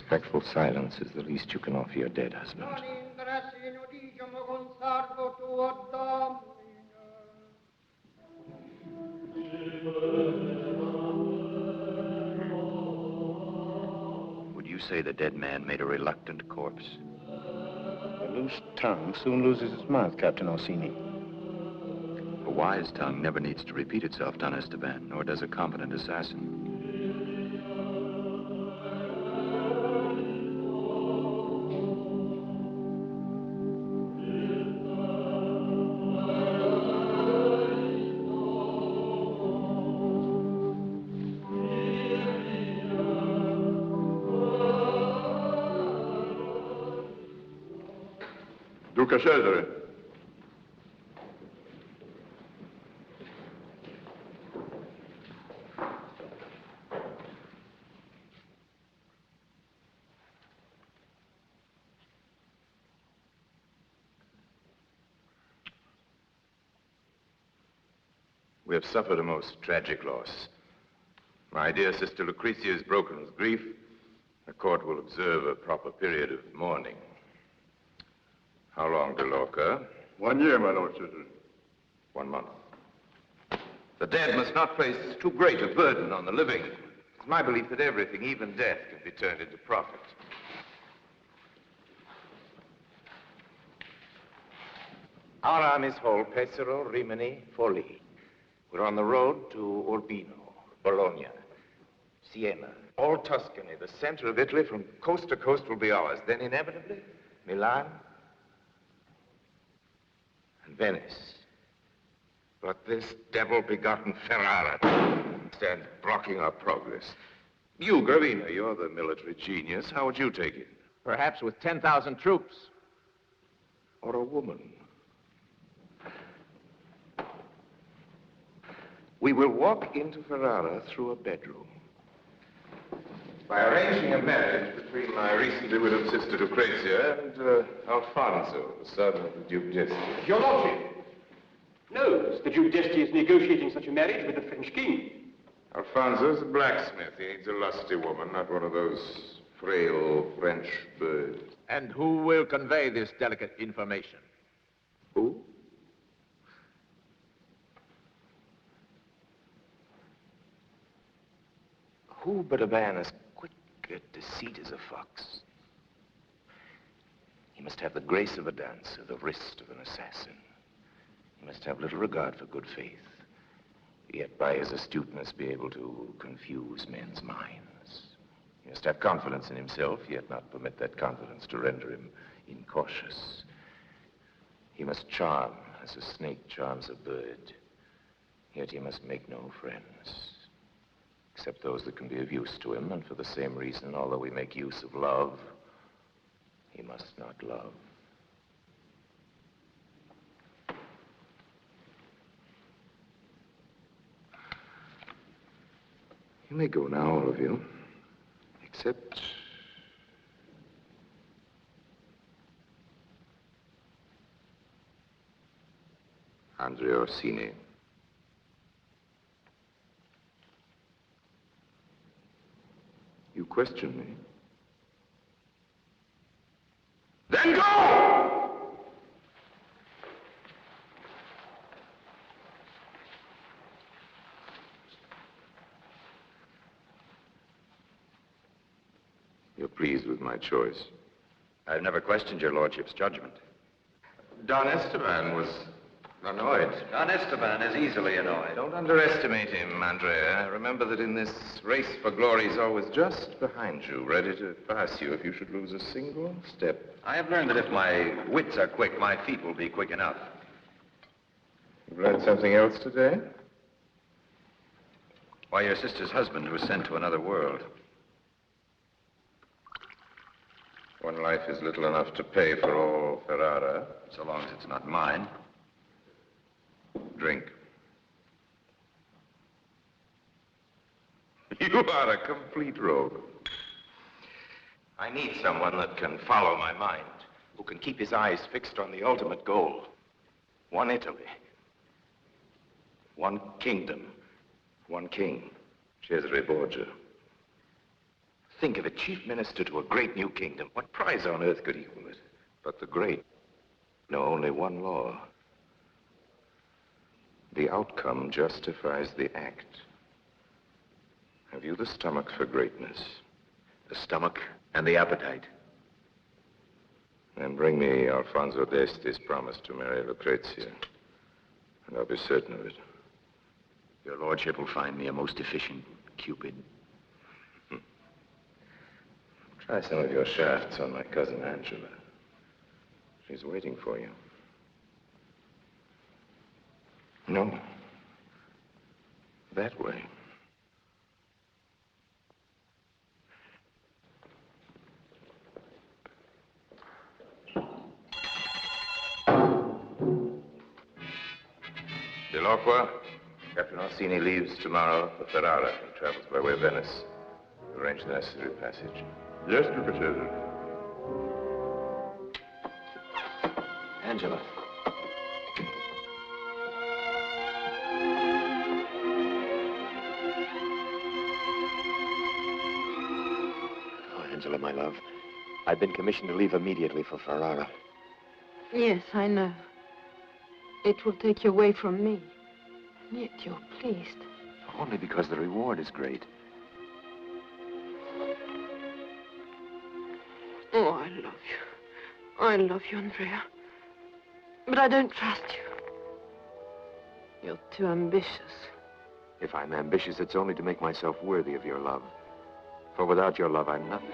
Respectful silence is the least you can offer your dead husband. Would you say the dead man made a reluctant corpse? A loose tongue soon loses its mouth, Captain Orsini. A wise tongue never needs to repeat itself, Don Esteban, nor does a competent assassin. Duke Cesare. We have suffered a most tragic loss. My dear sister Lucretia is broken with grief. The court will observe a proper period of mourning. How long, De Lorca? 1 year, my Lord Cesare. 1 month. The dead must not place too great a burden on the living. It's my belief that everything, even death, can be turned into profit. Our armies hold Pesaro, Rimini, Forlì. We're on the road to Urbino, Bologna, Siena, all Tuscany, the center of Italy, from coast to coast will be ours. Then inevitably, Milan and Venice. But this devil-begotten Ferrara stands blocking our progress. You, Gravina, you're the military genius. How would you take it? Perhaps with 10,000 troops. Or a woman. We will walk into Ferrara through a bedroom. By arranging a marriage between my recently widowed sister Lucretia and Alfonso, the son of the Duke d'Este. Your Lordship knows the Duke d'Este is negotiating such a marriage with the French king. Alfonso's a blacksmith. He needs a lusty woman, not one of those frail French birds. And who will convey this delicate information? Who? Who but a man as quick at deceit as a fox? He must have the grace of a dancer, the wrist of an assassin. He must have little regard for good faith, yet by his astuteness be able to confuse men's minds. He must have confidence in himself, yet not permit that confidence to render him incautious. He must charm as a snake charms a bird, yet he must make no friends, except those that can be of use to him, and for the same reason, although we make use of love, he must not love. You may go now, all of you, except Andrea Orsini. You question me? Then go! You're pleased with my choice? I've never questioned your lordship's judgment. Don Esteban was annoyed. Don Esteban is easily annoyed. Don't underestimate him, Andrea. Remember that in this race for glory, he's always just behind you, ready to pass you if you should lose a single step. I have learned that if my wits are quick, my feet will be quick enough. You've learned something else today? Why, your sister's husband was sent to another world. One life is little enough to pay for all Ferrara, so long as it's not mine. Drink. You are a complete rogue. I need someone that can follow my mind, who can keep his eyes fixed on the ultimate goal. One Italy. One kingdom. One king. Cesare Borgia. Think of it, chief minister to a great new kingdom. What prize on earth could equal it? But the great know only one law. The outcome justifies the act. Have you the stomach for greatness? The stomach and the appetite. Then bring me Alfonso d'Este's promise to marry Lucrezia, and I'll be certain of it. Your lordship will find me a most efficient Cupid. Try some of your shafts on my cousin Angela. She's waiting for you. No. That way. Dell'Acqua, Captain Orsini leaves tomorrow for Ferrara and travels by way of Venice. Arrange the necessary passage. Yes, Duke Cesare. Angela. Oh, Angela, my love. I've been commissioned to leave immediately for Ferrara. Yes, I know. It will take you away from me. And yet you're pleased. Only because the reward is great. Oh, I love you. I love you, Andrea. But I don't trust you. You're too ambitious. If I'm ambitious, it's only to make myself worthy of your love. For without your love, I'm nothing.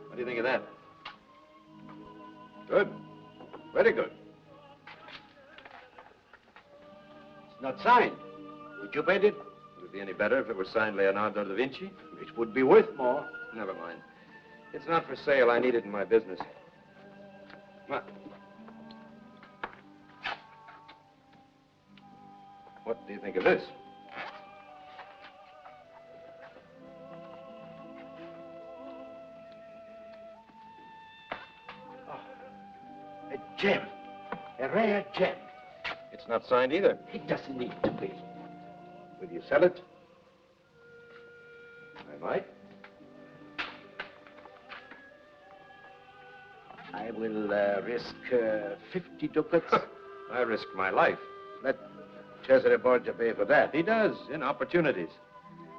What do you think of that? Good. Very good. It's not signed. Did you paint it? Would it be any better if it were signed Leonardo da Vinci? It would be worth more. Never mind. It's not for sale. I need it in my business. What? What do you think of this? A gem. A rare gem. It's not signed either. It doesn't need to be. Will you sell it? I might. I will risk 50 ducats. I risked my life. Let Cesare Borgia pay for that. He does, in opportunities.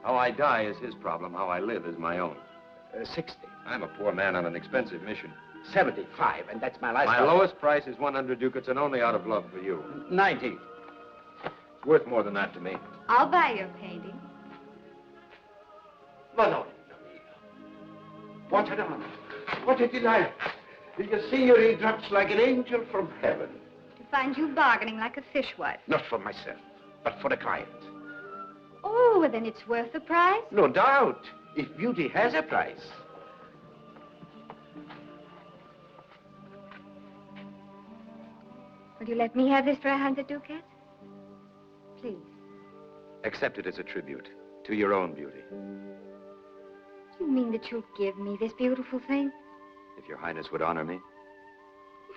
How I die is his problem. How I live is my own. 60. I'm a poor man on an expensive mission. 75, and that's my last My offer. lowest price is 100 ducats, and only out of love for you. 90. It's worth more than that to me. I'll buy your painting. Madonna mia. What an honor. What a delight. The signory drops like an angel from heaven. To find you bargaining like a fishwife. Not for myself, but for a client. Oh, well, then it's worth the price. No doubt, if beauty has a price. Will you let me have this for 100 ducats? Please. Accept it as a tribute to your own beauty. You mean that you'll give me this beautiful thing? If your highness would honor me.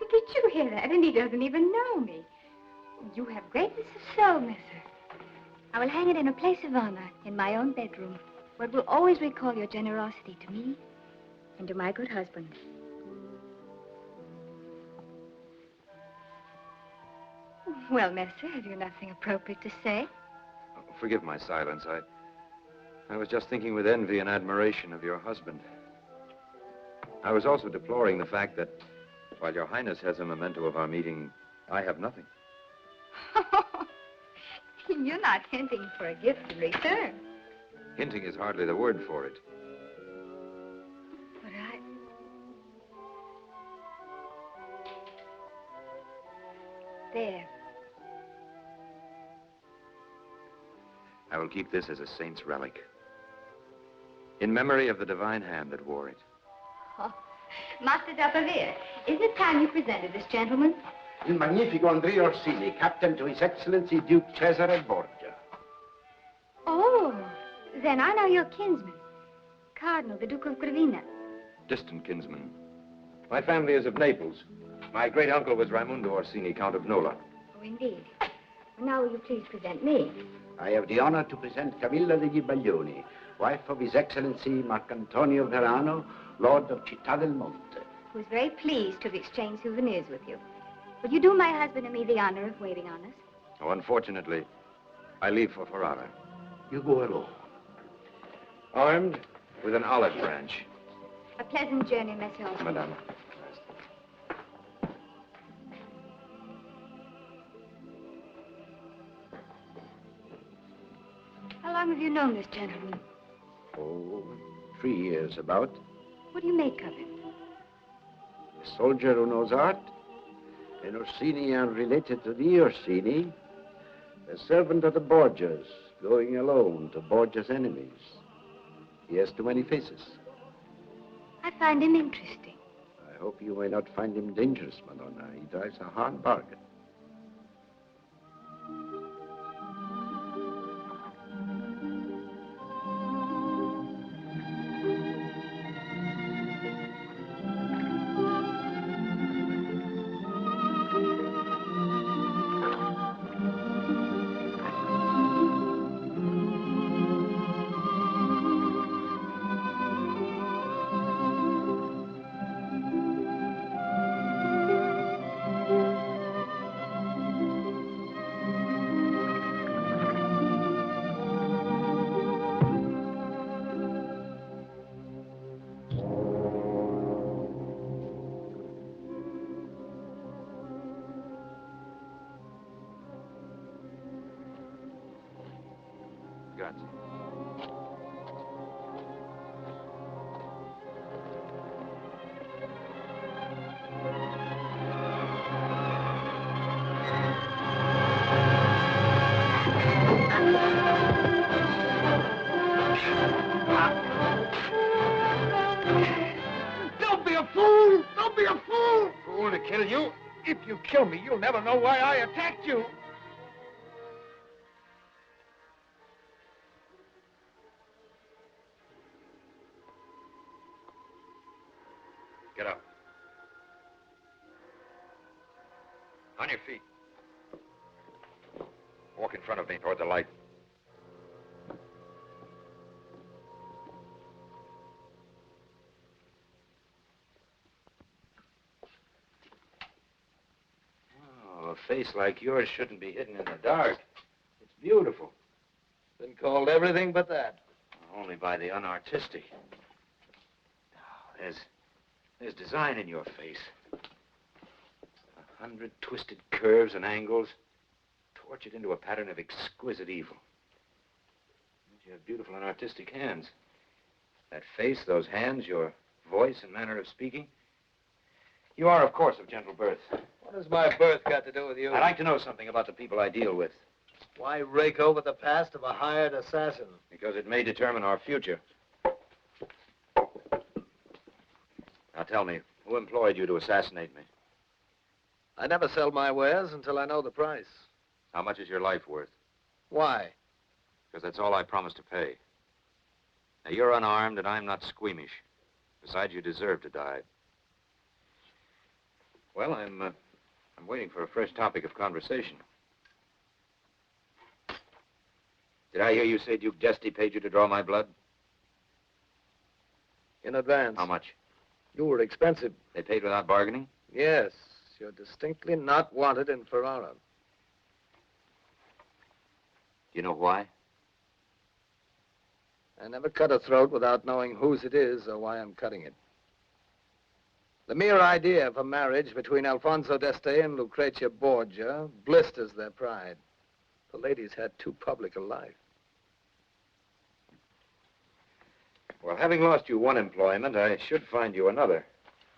Did you hear that? And he doesn't even know me. You have greatness of soul, mister. I will hang it in a place of honor in my own bedroom, what will always recall your generosity to me and to my good husband. Well, Messer, have you nothing appropriate to say? Oh, forgive my silence. I was just thinking with envy and admiration of your husband. I was also deploring the fact that while your Highness has a memento of our meeting, I have nothing. You're not hinting for a gift in return. Hinting is hardly the word for it. But There. I will keep this as a saint's relic, in memory of the divine hand that wore it. Oh, Master d'Appavere, isn't it time you presented this gentleman? Il magnifico Andrea Orsini, captain to His Excellency Duke Cesare Borgia. Oh, then I know your kinsman, Cardinal, the Duke of Gravina. Distant kinsman. My family is of Naples. My great uncle was Raimundo Orsini, Count of Nola. Oh, indeed. Well, now will you please present me? I have the honor to present Camilla degli Baglioni, wife of His Excellency Marcantonio Verano, Lord of Città del Monte. Who is very pleased to have exchanged souvenirs with you. Will you do my husband and me the honor of waiting on us? Oh, unfortunately, I leave for Ferrara. You go alone. Armed with an olive branch. A pleasant journey, Messer Orsini. Madame. How long have you known this gentleman? Oh, 3 years about. What do you make of him? A soldier who knows art. An Orsini unrelated to the Orsini. A servant of the Borgias, going alone to Borgia's enemies. He has too many faces. I find him interesting. I hope you may not find him dangerous, Madonna. He drives a hard bargain. Grazie. Don't be a fool! Don't be a fool! Fool to kill you? If you kill me, you'll never know why I attacked you. Get up. On your feet. Walk in front of me toward the light. Oh, a face like yours shouldn't be hidden in the dark. It's beautiful. Been called everything but that. Only by the unartistic. Oh, there's design in your face. 100 twisted curves and angles, tortured into a pattern of exquisite evil. You have beautiful and artistic hands. That face, those hands, your voice and manner of speaking. You are, of course, of gentle birth. What has my birth got to do with you? I'd like to know something about the people I deal with. Why rake over the past of a hired assassin? Because it may determine our future. Now tell me, who employed you to assassinate me? I never sell my wares until I know the price. How much is your life worth? Why? Because that's all I promised to pay. Now, you're unarmed and I'm not squeamish. Besides, you deserve to die. Well, I'm waiting for a fresh topic of conversation. Did I hear you say Duke d'Este paid you to draw my blood? In advance. How much? You were expensive. They paid without bargaining? Yes. You're distinctly not wanted in Ferrara. Do you know why? I never cut a throat without knowing whose it is or why I'm cutting it. The mere idea of a marriage between Alfonso d'Este and Lucrezia Borgia blisters their pride. The lady's had too public a life. Well, having lost you one employment, I should find you another.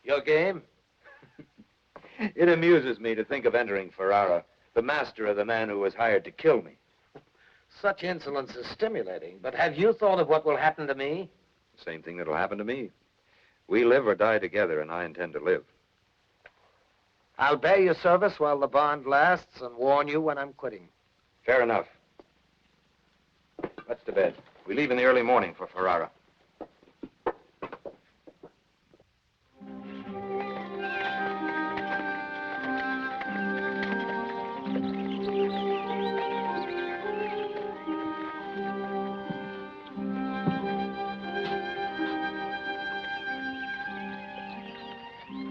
Your game? It amuses me to think of entering Ferrara, the master of the man who was hired to kill me. Such insolence is stimulating, but have you thought of what will happen to me? Same thing that'll happen to me. We live or die together, and I intend to live. I'll bear your service while the bond lasts and warn you when I'm quitting. Fair enough. Let's to bed. We leave in the early morning for Ferrara.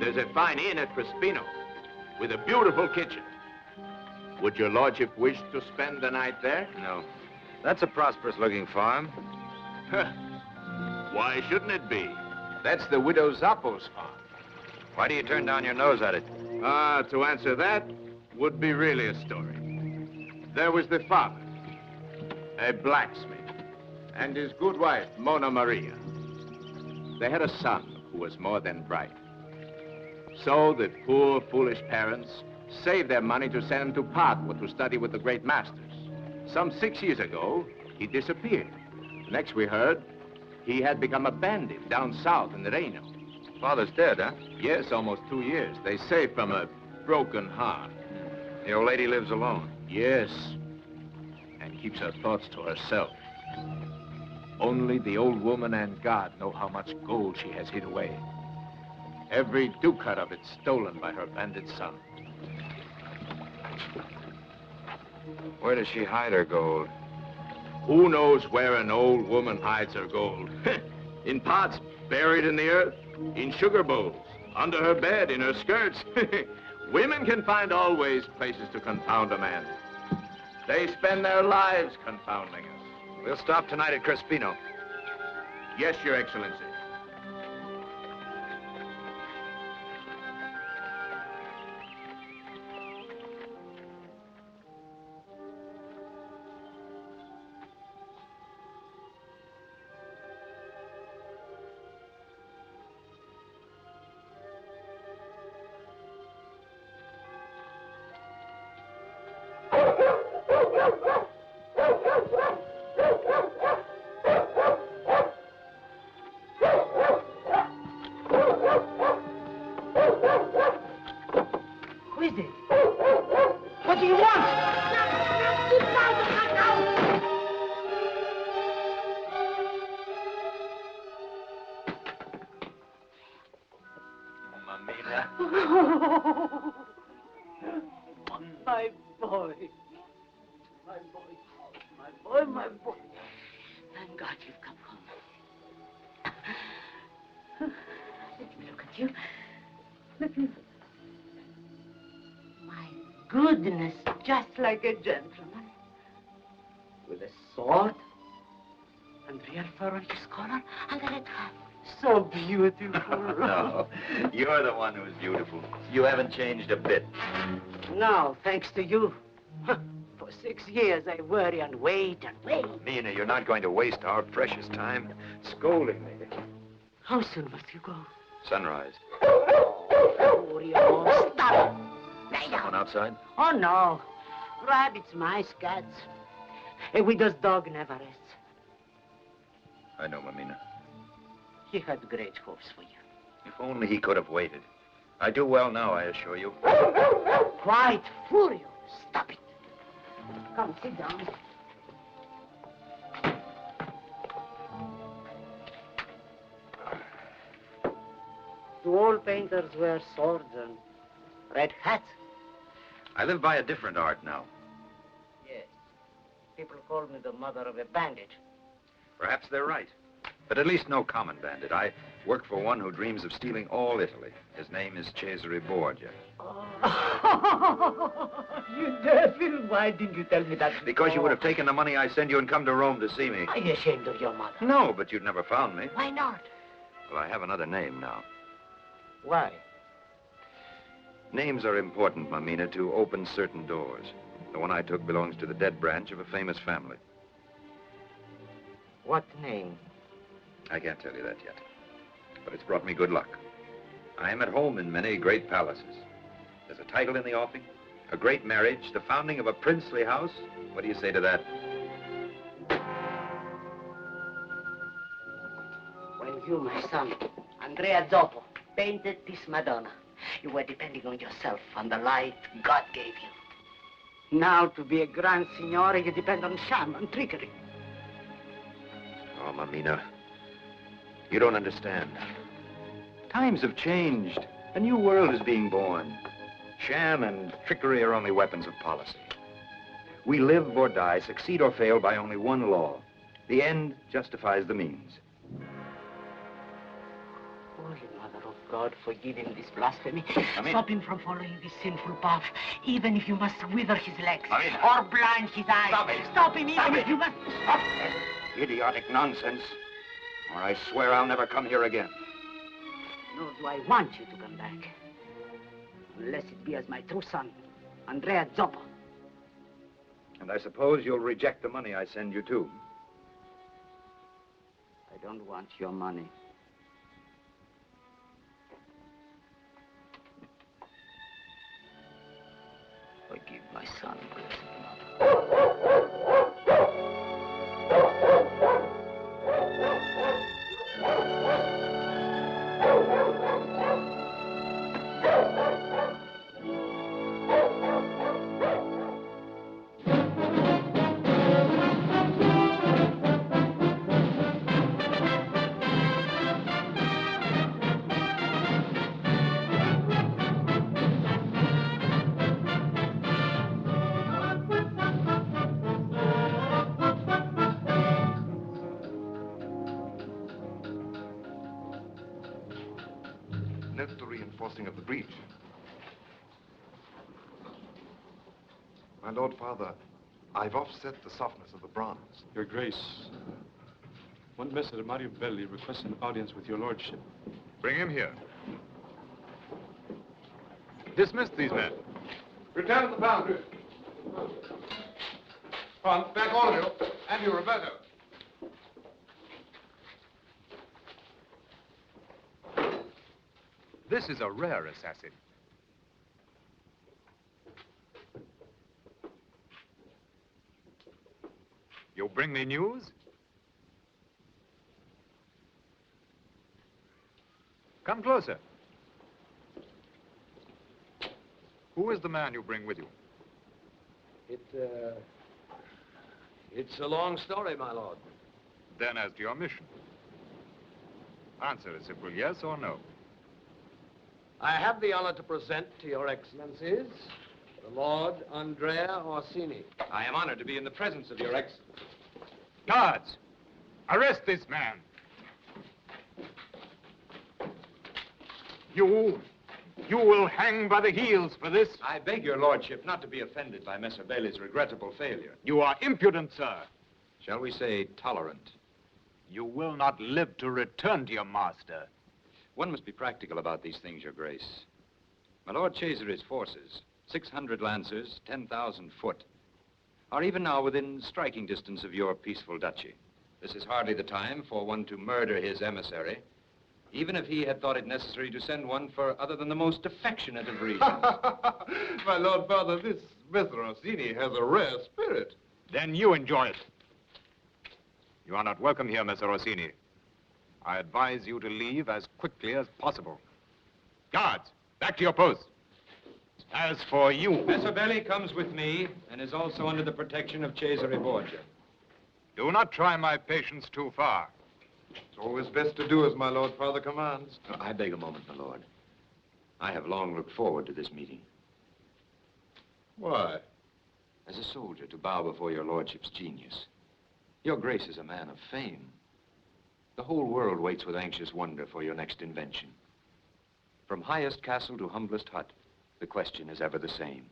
There's a fine inn at Crespino with a beautiful kitchen. Would your lordship wish to spend the night there? No. That's a prosperous-looking farm. Why shouldn't it be? That's the widow Zappo's farm. Why do you turn down your nose at it? To answer that would be really a story. There was the father, a blacksmith, and his good wife, Mona Maria. They had a son who was more than bright. So the poor, foolish parents saved their money to send him to Padua to study with the great masters. Some 6 years ago, he disappeared. Next we heard, he had become a bandit down south in the Reno. Father's dead, huh? Yes, almost 2 years. They say from a broken heart. The old lady lives alone. Yes, and keeps her thoughts to herself. Only the old woman and God know how much gold she has hid away. Every ducat of it stolen by her bandit son. Where does she hide her gold? Who knows where an old woman hides her gold? In pots buried in the earth, in sugar bowls, under her bed, in her skirts. Women can find always places to confound a man. They spend their lives confounding us. We'll stop tonight at Crespino. Yes, Your Excellency. My boy. My boy. My boy, my boy. Thank God you've come home. Let me look at you. Let me... My goodness, just like a gentleman. With a sword and real fur on his collar and a red hat. So beautiful. No, you're the one who's beautiful. You haven't changed a bit. No, thanks to you. For 6 years, I worry and wait and wait. Mina, you're not going to waste our precious time scolding me. How soon must you go? Sunrise. Oh, stop. Lay down. Someone outside? Oh, no. Rabbits, mice, cats. A widow's dog never rests. I know, Mamina. He had great hopes for you. If only he could have waited. I do well now, I assure you. Quiet, Furio. Stop it. Come, sit down. Do all painters wear swords and red hats? I live by a different art now. Yes. People call me the mother of a bandit. Perhaps they're right. But at least no common bandit. I Work for one who dreams of stealing all Italy. His name is Cesare Borgia. You devil, why didn't you tell me that before? Because you would have taken the money I sent you and come to Rome to see me. Are you ashamed of your mother? No, but you'd never found me. Why not? Well, I have another name now. Why? Names are important, Mamina, to open certain doors. The one I took belongs to the dead branch of a famous family. What name? I can't tell you that yet. But it's brought me good luck. I am at home in many great palaces. There's a title in the offing, a great marriage, the founding of a princely house. What do you say to that? When you, my son, Andrea Zoppo, painted this Madonna, you were depending on yourself, on the light God gave you. Now, to be a grand signore, you depend on sham and trickery. Oh, Mamina, you don't understand. Times have changed. A new world is being born. Sham and trickery are only weapons of policy. We live or die, succeed or fail by only one law. The end justifies the means. Holy Mother of God, forgive him this blasphemy. Mamina. Stop him from following this sinful path, even if you must wither his legs. Mamina. Or blind his eyes. Stop it. Stop him, Stop even it. if you must... Stop that idiotic nonsense, or I swear I'll never come here again. Nor do I want you to come back. Unless it be as my true son, Andrea Zoppo. And I suppose you'll reject the money I send you, too. I don't want your money. Forgive my son, blessed mother. Note the reinforcing of the breach. My Lord Father, I've offset the softness of the bronze. Your Grace, one Messer Mario Belli requests an audience with your lordship. Bring him here. Dismiss these men. Return to the boundary. On, back all of you, and you, Roberto. This is a rare assassin. You bring me news? Come closer. Who is the man you bring with you? It's a long story, my lord. Then as to your mission. Answer a simple yes or no. I have the honor to present to your excellencies the Lord Andrea Orsini. I am honored to be in the presence of your Excellency. Guards, arrest this man. You will hang by the heels for this. I beg your lordship not to be offended by Messer Bailey's regrettable failure. You are impudent, sir. Shall we say tolerant? You will not live to return to your master. One must be practical about these things, your grace. My Lord Cesare's forces, 600 lancers, 10,000 foot, are even now within striking distance of your peaceful duchy. This is hardly the time for one to murder his emissary, even if he had thought it necessary to send one for other than the most affectionate of reasons. My Lord Father, this Messer Orsini has a rare spirit. Then you enjoy it. You are not welcome here, Messer Orsini. I advise you to leave as quickly as possible. Guards, back to your posts. As for you... Messer Belli comes with me and is also under the protection of Cesare Borgia. Do not try my patience too far. It's always best to do as my Lord Father commands. I beg a moment, my lord. I have long looked forward to this meeting. Why? As a soldier, to bow before your lordship's genius. Your grace is a man of fame. The whole world waits with anxious wonder for your next invention. From highest castle to humblest hut, the question is ever the same.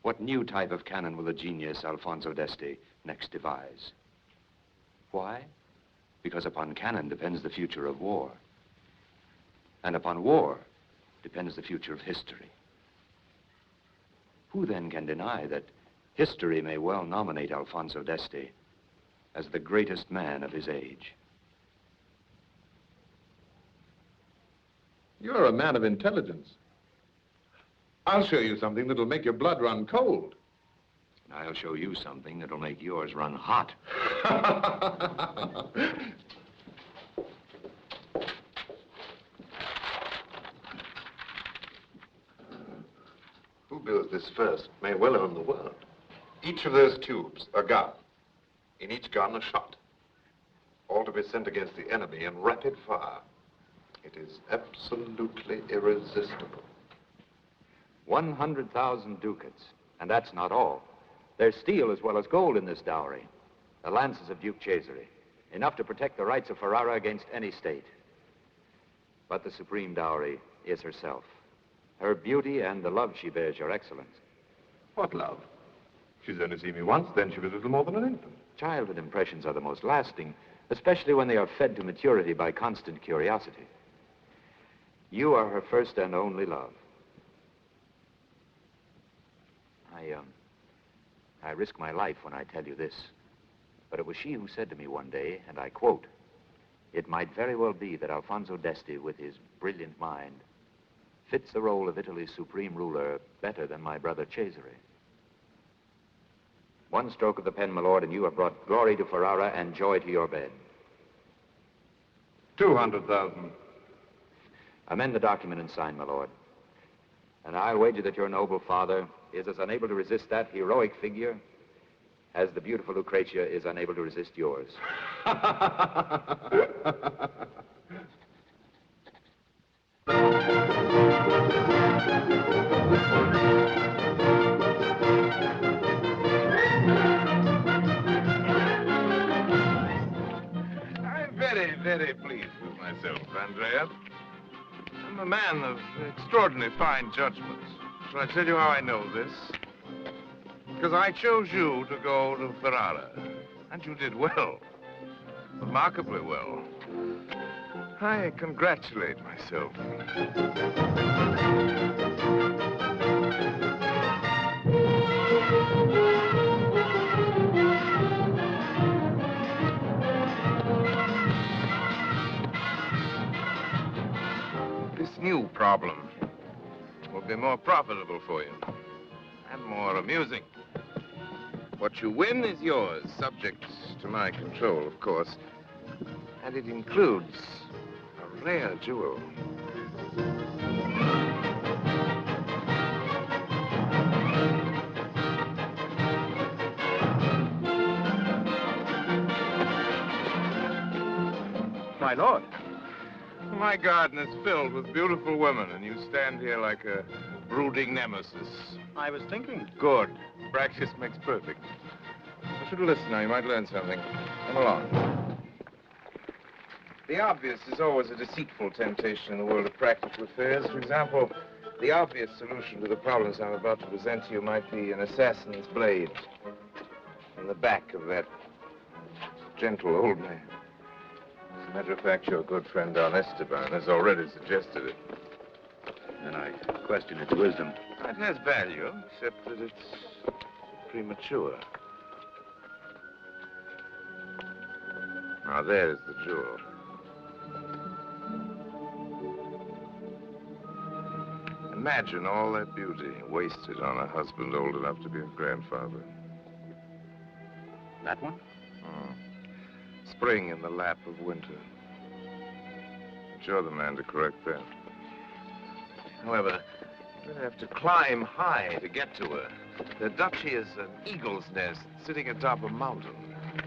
What new type of cannon will the genius Alfonso d'Este next devise? Why? Because upon cannon depends the future of war. And upon war depends the future of history. Who then can deny that history may well nominate Alfonso d'Este as the greatest man of his age? You're a man of intelligence. I'll show you something that'll make your blood run cold. And I'll show you something that'll make yours run hot. Who builds this first may well own the world. Each of those tubes, a gun. In each gun, a shot. All to be sent against the enemy in rapid fire. It is absolutely irresistible. 100,000 ducats. And that's not all. There's steel as well as gold in this dowry. The lances of Duke Cesare. Enough to protect the rights of Ferrara against any state. But the supreme dowry is herself. Her beauty and the love she bears your excellence. What love? She's only seen me once, then she was little more than an infant. Childhood impressions are the most lasting, especially when they are fed to maturity by constant curiosity. You are her first and only love. I risk my life when I tell you this, but it was she who said to me one day, and I quote, "It might very well be that Alfonso d'Este, with his brilliant mind, fits the role of Italy's supreme ruler better than my brother Cesare." One stroke of the pen, my lord, and you have brought glory to Ferrara and joy to your bed. 200,000. Amend the document and sign, my lord. And I'll wager that your noble father is as unable to resist that heroic figure as the beautiful Lucrezia is unable to resist yours. I'm very, very pleased with myself, Andrea. I'm a man of extraordinarily fine judgment. Shall I tell you how I know this? Because I chose you to go to Ferrara. And you did well. Remarkably well. I congratulate myself. This new problem will be more profitable for you and more amusing. What you win is yours, subject to my control, of course. And it includes a rare jewel. My lord. My garden is filled with beautiful women, and you stand here like a brooding nemesis. I was thinking. Good. Practice makes perfect. I should listen now. You might learn something. Come along. The obvious is always a deceitful temptation in the world of practical affairs. For example, the obvious solution to the problems I'm about to present to you might be an assassin's blade in the back of that gentle old man. As a matter of fact, your good friend Don Esteban has already suggested it. And I question its wisdom. It has value, except that it's premature. Now, there's the jewel. Imagine all that beauty wasted on a husband old enough to be a grandfather. That one? Spring in the lap of winter. You're the man to correct that. However, you're going to have to climb high to get to her. The duchy is an eagle's nest sitting atop a mountain.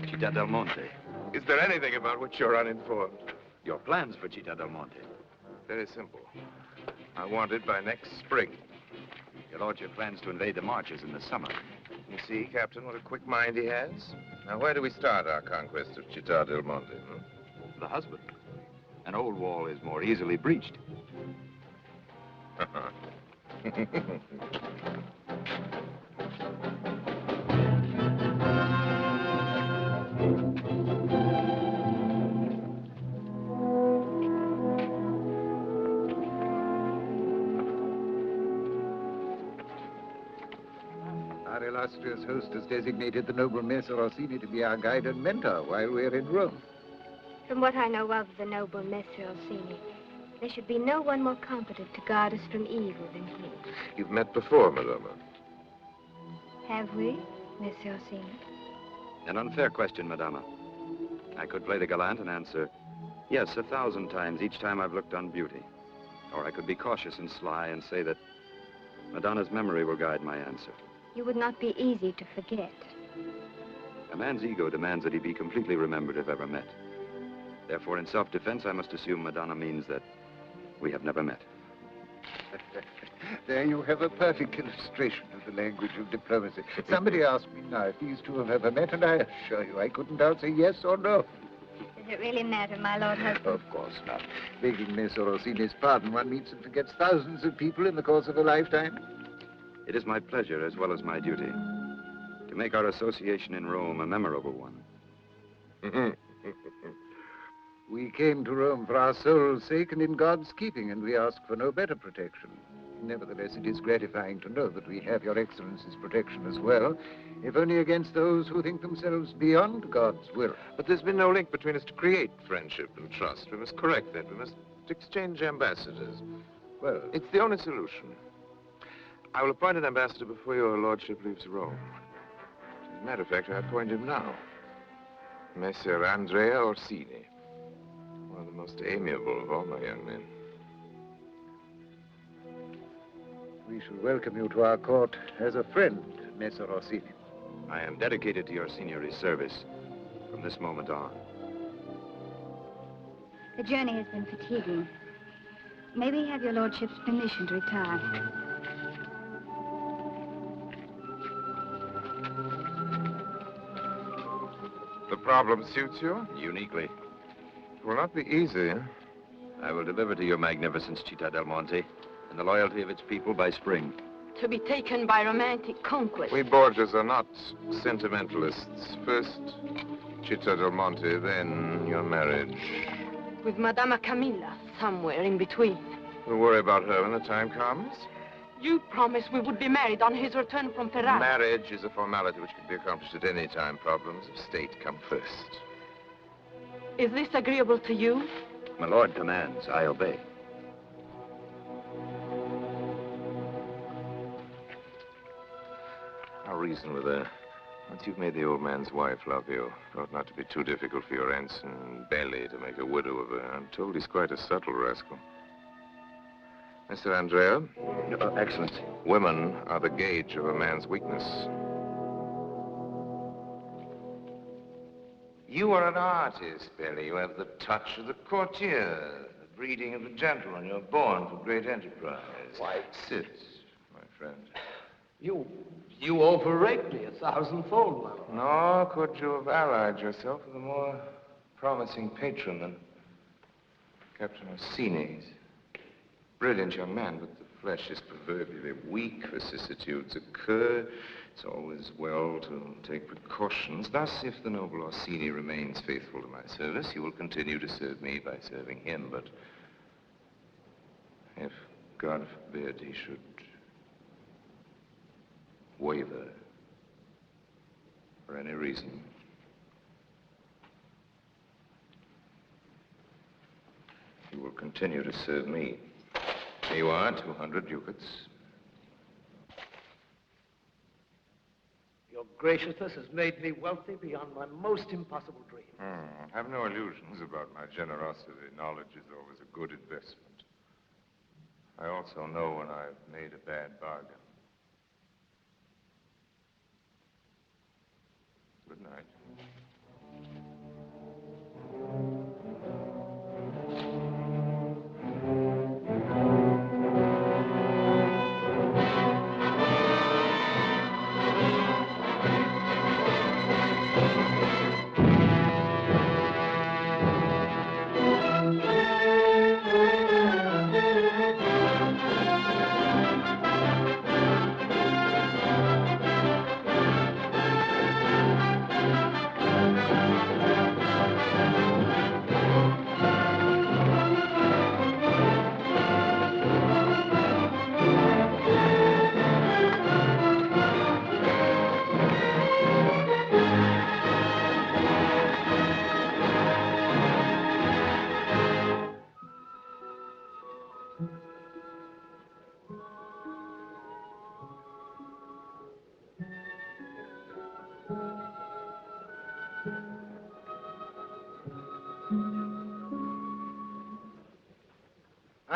Città del Monte. Is there anything about which you're uninformed? Your plans for Città del Monte? Very simple. I want it by next spring. Your lordship plans to invade the marches in the summer. You see, Captain, what a quick mind he has. Now, where do we start our conquest of Città del Monte? the husband. An old wall is more easily breached. Our illustrious host has designated the noble Messer Orsini to be our guide and mentor while we're in Rome. From what I know of the noble Messer Orsini, there should be no one more competent to guard us from evil than he. You've met before, Madonna. Have we, Messer Orsini? An unfair question, Madama. I could play the gallant and answer, yes, 1,000 times each time I've looked on beauty. Or I could be cautious and sly and say that Madonna's memory will guide my answer. You would not be easy to forget. A man's ego demands that he be completely remembered if ever met. Therefore, in self-defense, I must assume Madonna means that we have never met. There you have a perfect illustration of the language of diplomacy. Somebody asked me now if these two have ever met, and I assure you I couldn't answer yes or no. Does it really matter, my lord husband? Of course not. Begging Messer Orsini's pardon, one meets and forgets thousands of people in the course of a lifetime. It is my pleasure as well as my duty to make our association in Rome a memorable one. We came to Rome for our soul's sake and in God's keeping, and we ask for no better protection. Nevertheless, it is gratifying to know that we have your Excellency's protection as well, if only against those who think themselves beyond God's will. But there's been no link between us to create friendship and trust. We must correct that. We must exchange ambassadors. Well, it's the only solution. I will appoint an ambassador before your lordship leaves Rome. As a matter of fact, I appoint him now. Messer Andrea Orsini. One of the most amiable of all my young men. We shall welcome you to our court as a friend, Messer Orsini. I am dedicated to your signory's service from this moment on. The journey has been fatiguing. May we have your lordship's permission to retire? The problem suits you? Uniquely. It will not be easy. I will deliver to your magnificence Città del Monte and the loyalty of its people by spring. To be taken by romantic conquest. We Borgias are not sentimentalists. First, Città del Monte, then your marriage. With Madama Camilla, somewhere in between. We'll worry about her when the time comes. You promised we would be married on his return from Ferrara. Marriage is a formality which can be accomplished at any time. Problems of state come first. Is this agreeable to you? My lord commands, I obey. I'll reason with her. Once you've made the old man's wife love you, it ought not to be too difficult for your ensign Belli to make a widow of her. I'm told he's quite a subtle rascal. Mr. Andrea? Excellency. Women are the gauge of a man's weakness. You are an artist, Belli. You have the touch of the courtier, the breeding of the gentleman. You're born for great enterprise. Why? Sit, my friend. You overrate me 1,000-fold, my lord. Nor could you have allied yourself with a more promising patron than Captain Orsini. Brilliant young man, but the flesh is proverbially weak. Vicissitudes occur. It's always well to take precautions. Thus, if the noble Orsini remains faithful to my service, he will continue to serve me by serving him. But if, God forbid, he should waver for any reason, he will continue to serve me. Here you are, 200 ducats. Your graciousness has made me wealthy beyond my most impossible dreams. Have no illusions about my generosity. Knowledge is always a good investment. I also know when I've made a bad bargain. Good night.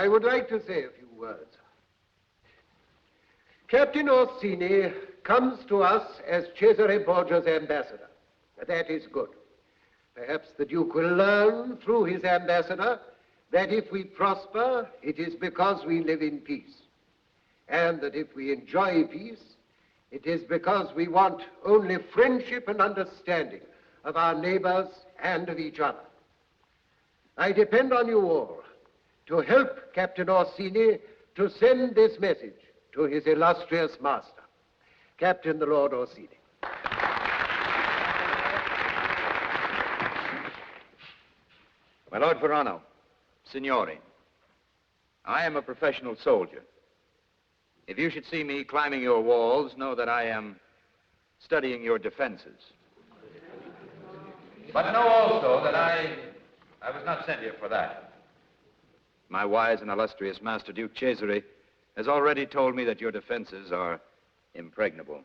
I would like to say a few words. Captain Orsini comes to us as Cesare Borgia's ambassador. That is good. Perhaps the Duke will learn through his ambassador that if we prosper, it is because we live in peace. And that if we enjoy peace, it is because we want only friendship and understanding of our neighbors and of each other. I depend on you all to help Captain Orsini to send this message to his illustrious master, Captain the Lord Orsini. My Lord Verano, Signori, I am a professional soldier. If you should see me climbing your walls, know that I am studying your defenses. But know also that I was not sent here for that. My wise and illustrious master, Duke Cesare, has already told me that your defenses are impregnable.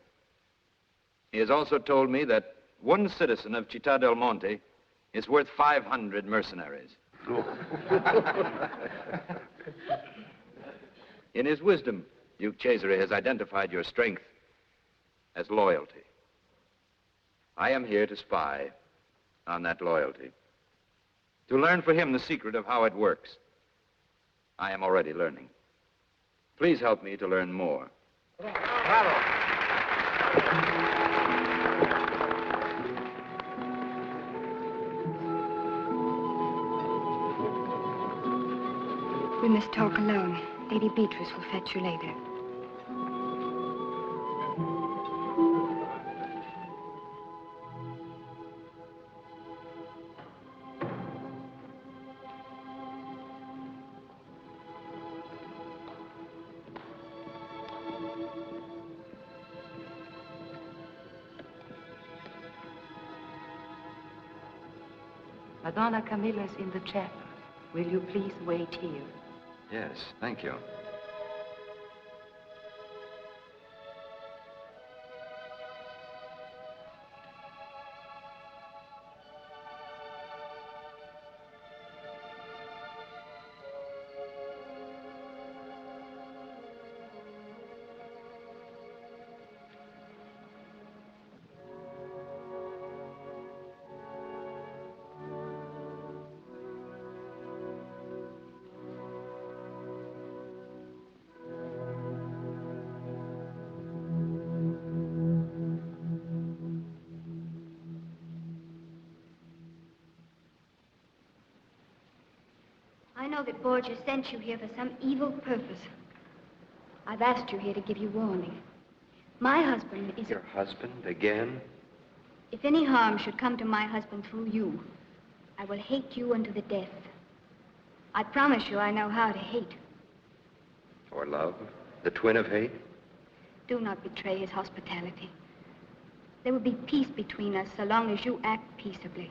He has also told me that one citizen of Città del Monte is worth 500 mercenaries. In his wisdom, Duke Cesare has identified your strength as loyalty. I am here to spy on that loyalty, to learn for him the secret of how it works. I am already learning. Please help me to learn more. Bravo. We must talk alone. Lady Beatrice will fetch you later. Madonna Camilla is in the chapel. Will you please wait here? Yes, thank you. I know that Borgia sent you here for some evil purpose. I've asked you here to give you warning. My husband is... Your husband again? If any harm should come to my husband through you, I will hate you unto the death. I promise you I know how to hate. Or love? The twin of hate? Do not betray his hospitality. There will be peace between us so long as you act peaceably.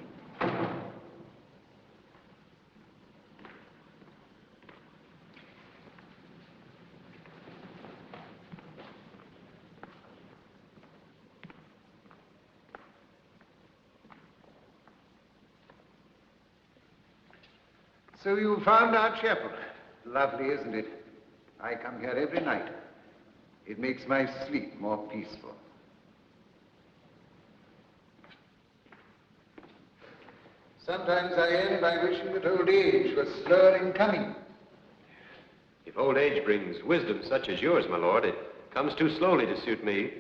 So you found our chapel. Lovely, isn't it? I come here every night. It makes my sleep more peaceful. Sometimes I end by wishing that old age was slower in coming. If old age brings wisdom such as yours, my lord, it comes too slowly to suit me.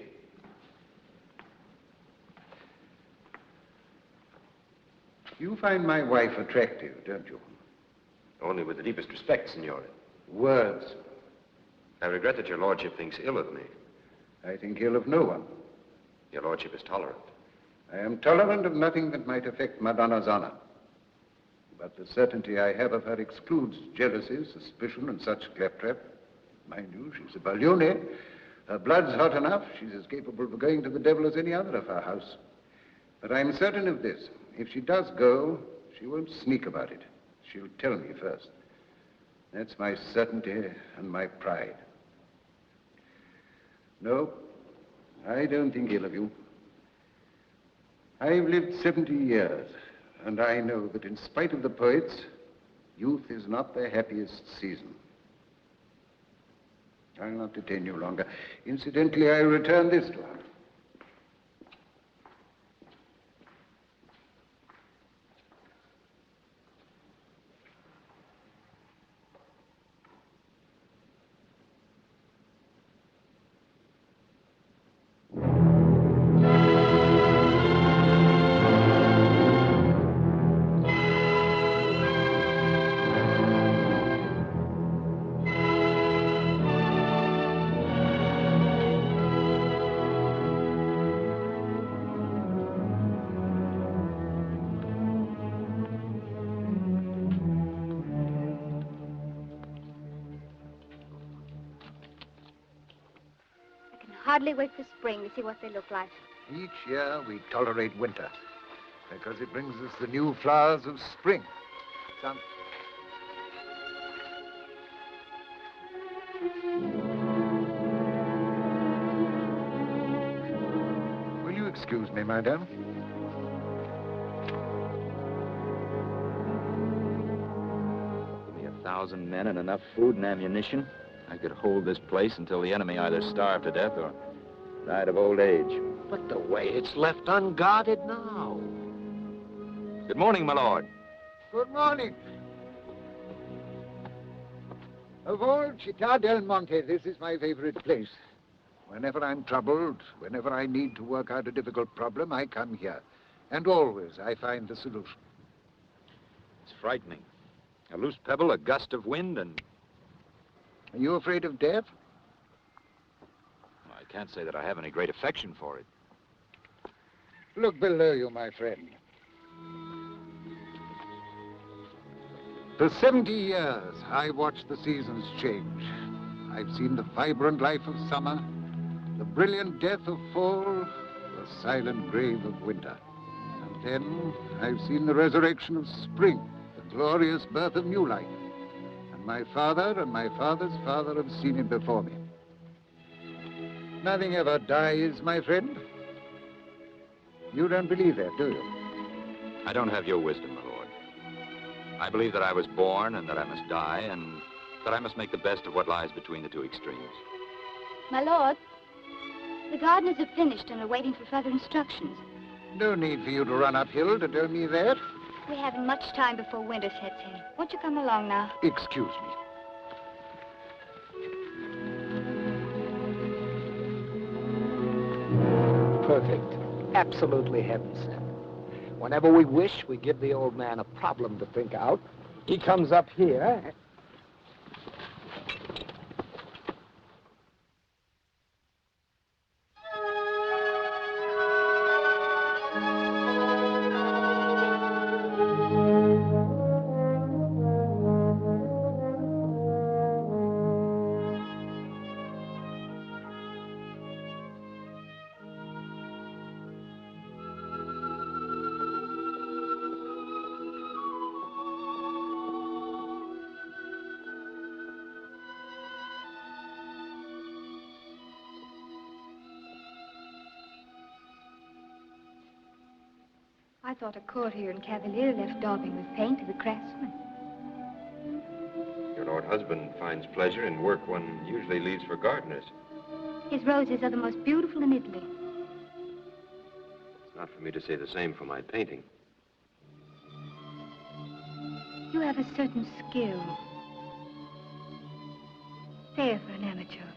You find my wife attractive, don't you? Only with the deepest respect, signore. Words. I regret that your lordship thinks ill of me. I think ill of no one. Your lordship is tolerant. I am tolerant of nothing that might affect Madonna's honor. But the certainty I have of her excludes jealousy, suspicion, and such claptrap. Mind you, she's a Baglione. Her blood's hot enough. She's as capable of going to the devil as any other of her house. But I'm certain of this. If she does go, she won't sneak about it. She'll tell me first. That's my certainty and my pride. No, I don't think ill of you. I've lived 70 years, and I know that in spite of the poets, youth is not their happiest season. I'll not detain you longer. Incidentally, I'll return this to her. Hardly wait for spring to see what they look like. Each year we tolerate winter because it brings us the new flowers of spring. Some... Will you excuse me, madam? Give me 1,000 men and enough food and ammunition. I could hold this place until the enemy either starved to death or died of old age. But the way it's left unguarded now. Good morning, my lord. Good morning. Of all Città del Monte, this is my favorite place. Whenever I'm troubled, whenever I need to work out a difficult problem, I come here. And always I find the solution. It's frightening. A loose pebble, a gust of wind, and... Are you afraid of death? I can't say that I have any great affection for it. Look below you, my friend. For 70 years, I've watched the seasons change. I've seen the vibrant life of summer, the brilliant death of fall, the silent grave of winter. And then I've seen the resurrection of spring, the glorious birth of new life. And my father and my father's father have seen it before me. Nothing ever dies, my friend. You don't believe that, do you? I don't have your wisdom, my lord. I believe that I was born and that I must die and that I must make the best of what lies between the two extremes. My lord, the gardeners have finished and are waiting for further instructions. No need for you to run uphill to tell me that. We haven't much time before winter sets in. Won't you come along now? Excuse me. Perfect. Absolutely heaven sent. Whenever we wish, we give the old man a problem to think out. He comes up here. I thought a courtier and cavalier left daubing with paint to the craftsman. Your lord husband finds pleasure in work one usually leaves for gardeners. His roses are the most beautiful in Italy. It's not for me to say the same for my painting. You have a certain skill. Fair for an amateur.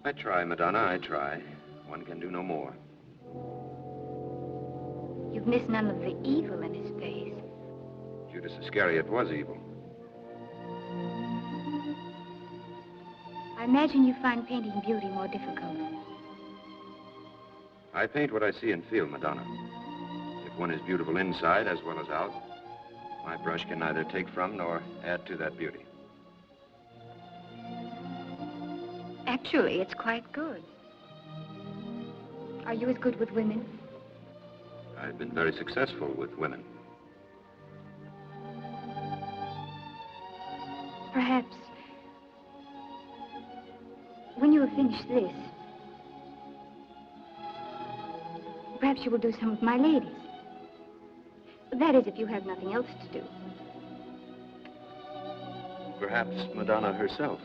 I try, Madonna, I try. One can do no more. You've missed none of the evil in his face. Judas Iscariot was evil. I imagine you find painting beauty more difficult. I paint what I see and feel, Madonna. If one is beautiful inside as well as out, my brush can neither take from nor add to that beauty. Actually, it's quite good. Are you as good with women? I've been very successful with women. Perhaps, when you have finished this, perhaps you will do some of my ladies. That is, if you have nothing else to do. Perhaps Madonna herself.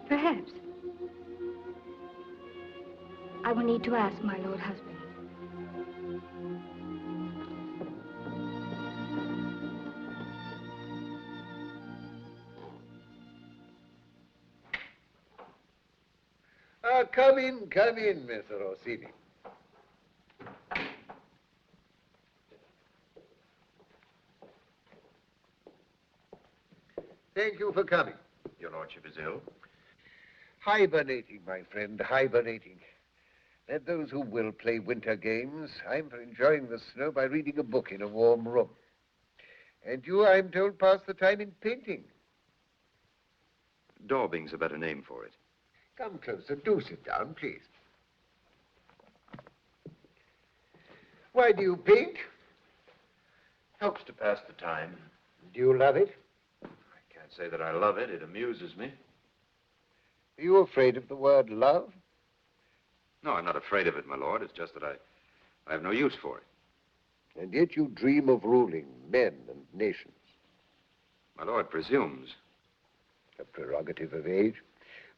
Perhaps. I will need to ask my lord husband. Come in, Mr. Orsini. Thank you for coming. Your lordship is ill? Hibernating, my friend, hibernating. Let those who will play winter games. I'm for enjoying the snow by reading a book in a warm room. And you, I'm told, pass the time in painting. Daubing's a better name for it. Come closer. Do sit down, please. Why do you paint? Helps to pass the time. Do you love it? I can't say that I love it. It amuses me. Are you afraid of the word love? No, I'm not afraid of it, my lord. It's just that I have no use for it. And yet you dream of ruling men and nations. My lord presumes. A prerogative of age.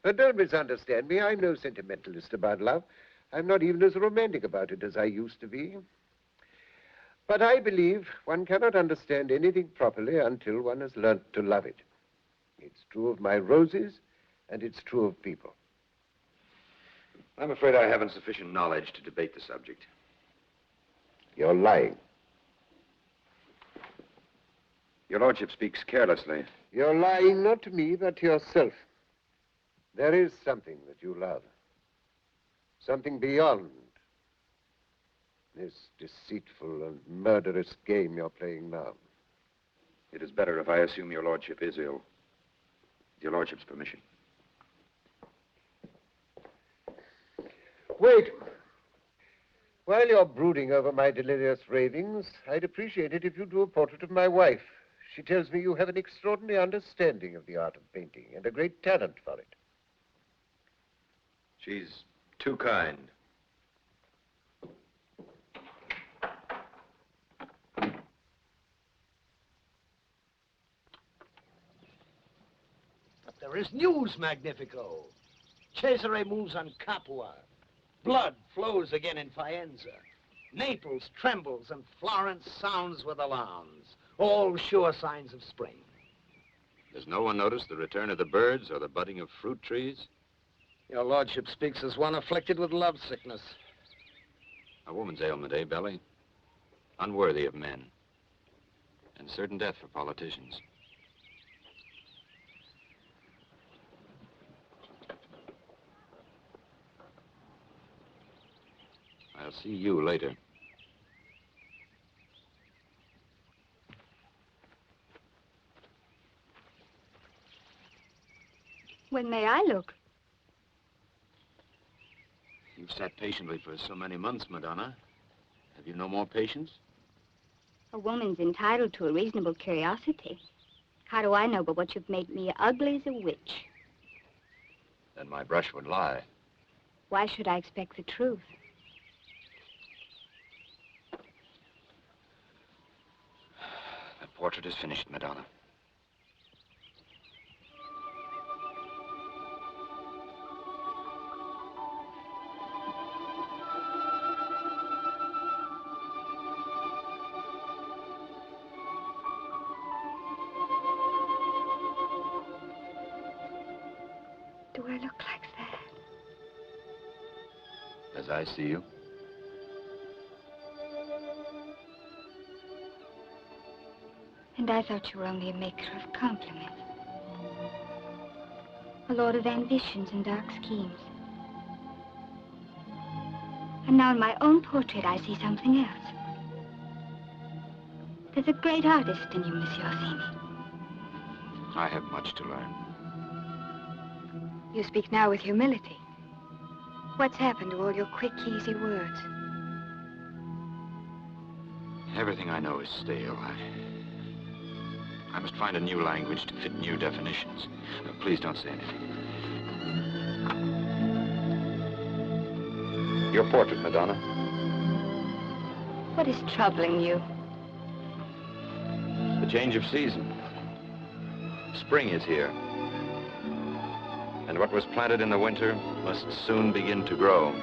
But don't misunderstand me. I'm no sentimentalist about love. I'm not even as romantic about it as I used to be. But I believe one cannot understand anything properly until one has learnt to love it. It's true of my roses, and it's true of people. I'm afraid I haven't sufficient knowledge to debate the subject. You're lying. Your lordship speaks carelessly. You're lying not to me, but to yourself. There is something that you love. Something beyond this deceitful and murderous game you're playing now. It is better if I assume your lordship is ill. With your lordship's permission. Wait. While you're brooding over my delirious ravings, I'd appreciate it if you drew a portrait of my wife. She tells me you have an extraordinary understanding of the art of painting and a great talent for it. She's too kind. But there is news, Magnifico. Cesare moves on Capua. Blood flows again in Faenza. Naples trembles and Florence sounds with alarms. All sure signs of spring. Does no one notice the return of the birds or the budding of fruit trees? Your lordship speaks as one afflicted with love sickness. A woman's ailment, eh, Belly? Unworthy of men. And certain death for politicians. I'll see you later. When may I look? You've sat patiently for so many months, Madonna. Have you no more patience? A woman's entitled to a reasonable curiosity. How do I know but what you've made me ugly as a witch? Then my brush would lie. Why should I expect the truth? The portrait is finished, Madonna. Do I look like that? As I see you. And I thought you were only a maker of compliments. A lord of ambitions and dark schemes. And now in my own portrait, I see something else. There's a great artist in you, Monsieur Orsini. I have much to learn. You speak now with humility. What's happened to all your quick, easy words? Everything I know is stale. I must find a new language to fit new definitions. Please don't say anything. Your portrait, Madonna. What is troubling you? The change of season. Spring is here. And what was planted in the winter must soon begin to grow.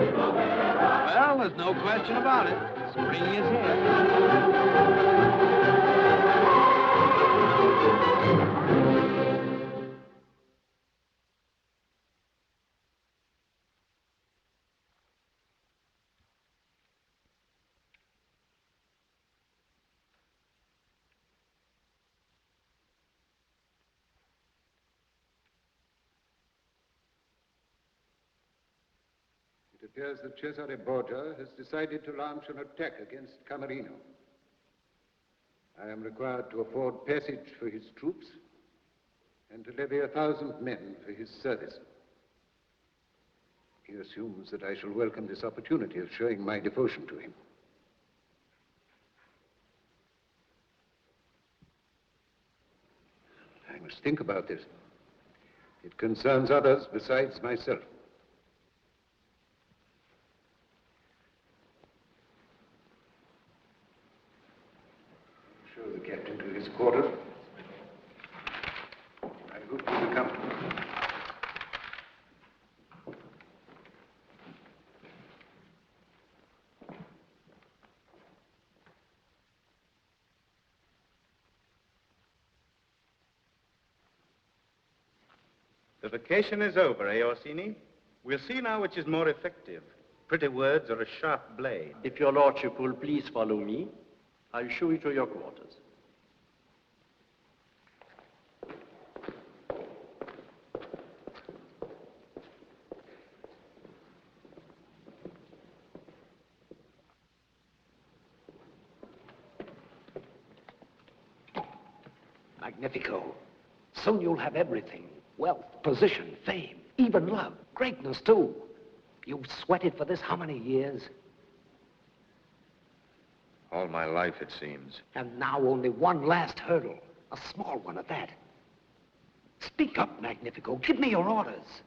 Well, there's no question about it. Spring is here. It appears that Cesare Borgia has decided to launch an attack against Camerino. I am required to afford passage for his troops and to levy 1,000 men for his service. He assumes that I shall welcome this opportunity of showing my devotion to him. I must think about this. It concerns others besides myself. Show the captain to his quarters. I hope you will come. The vacation is over, eh, Orsini? We'll see now which is more effective, pretty words or a sharp blade. If your lordship will please follow me, I'll show you to your quarters. Magnifico. Soon you'll have everything. Wealth, position, fame, even love, greatness too. You've sweated for this how many years? All my life, it seems. And now only one last hurdle, a small one at that. Speak up, Magnifico. Give me your orders.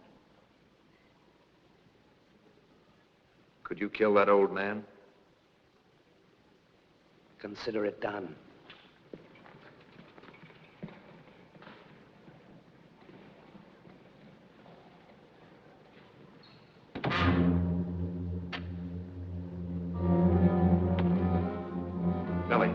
Could you kill that old man? Consider it done. Billy.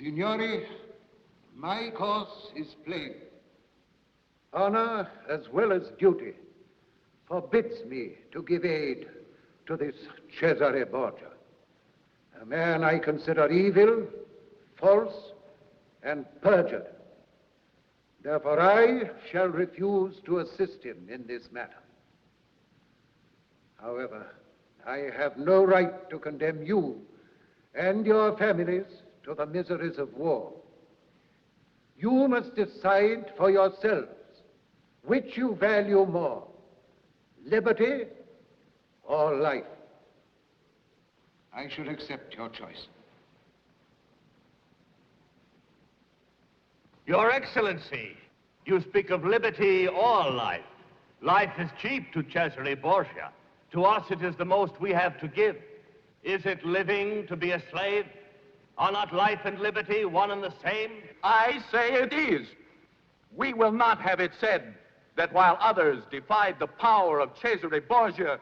Signori, my course is plain. Honor, as well as duty, forbids me to give aid to this Cesare Borgia, a man I consider evil, false, and perjured. Therefore, I shall refuse to assist him in this matter. However, I have no right to condemn you and your families to the miseries of war. You must decide for yourselves which you value more, liberty or life. I should accept your choice. Your Excellency, you speak of liberty or life. Life is cheap to Cesare Borgia. To us, it is the most we have to give. Is it living to be a slave? Are not life and liberty one and the same? I say it is. We will not have it said that while others defied the power of Cesare Borgia,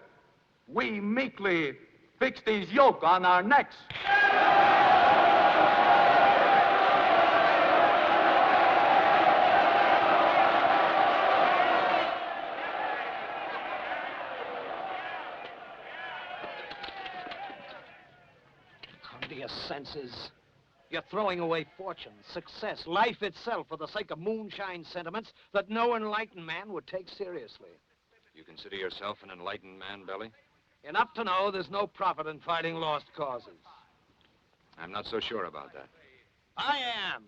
we meekly fixed his yoke on our necks. Come to your senses. You're throwing away fortune, success, life itself for the sake of moonshine sentiments that no enlightened man would take seriously. You consider yourself an enlightened man, Belly? Enough to know there's no profit in fighting lost causes. I'm not so sure about that. I am.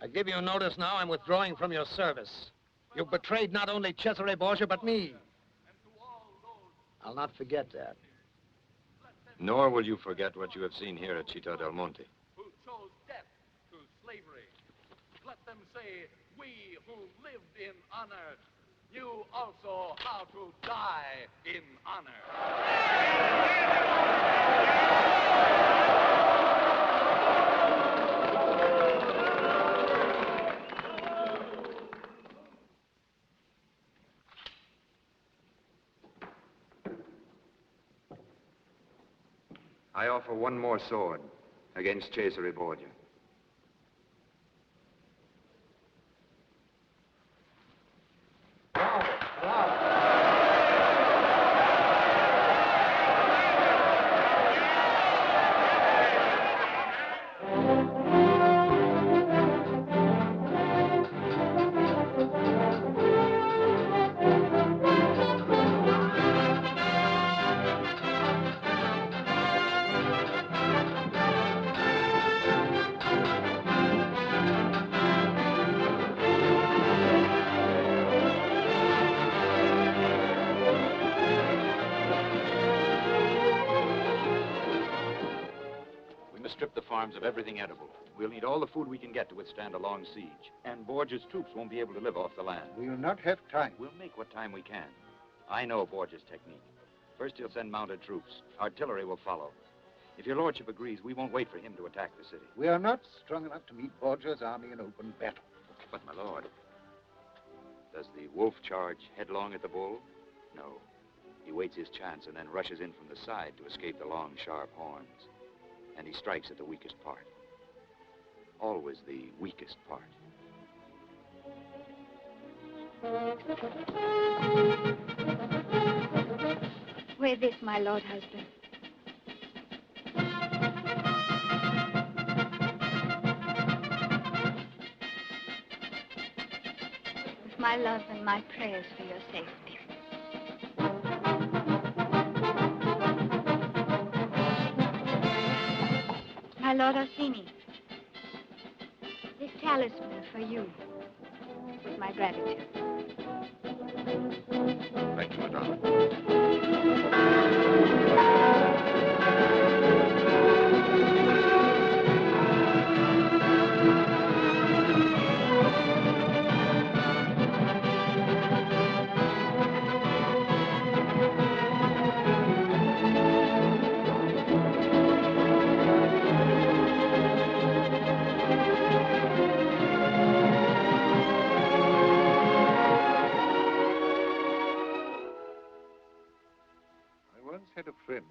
I give you notice now I'm withdrawing from your service. You've betrayed not only Cesare Borgia, but me. I'll not forget that. Nor will you forget what you have seen here at Città del Monte. Who chose death to slavery. Let them say, we who lived in honor knew also how to die in honor. I offer one more sword against Cesare Borgia. Strip the farms of everything edible. We'll need all the food we can get to withstand a long siege. And Borgia's troops won't be able to live off the land. We'll not have time. We'll make what time we can. I know Borgia's technique. First, he'll send mounted troops. Artillery will follow. If your lordship agrees, we won't wait for him to attack the city. We are not strong enough to meet Borgia's army in open battle. But, my lord, does the wolf charge headlong at the bull? No. He waits his chance and then rushes in from the side to escape the long, sharp horns. And he strikes at the weakest part. Always the weakest part. Wear this, my lord husband. With my love and my prayers for your safety. My Lord Orsini, this talisman for you, with my gratitude. Thank you, Madonna. Had a friend.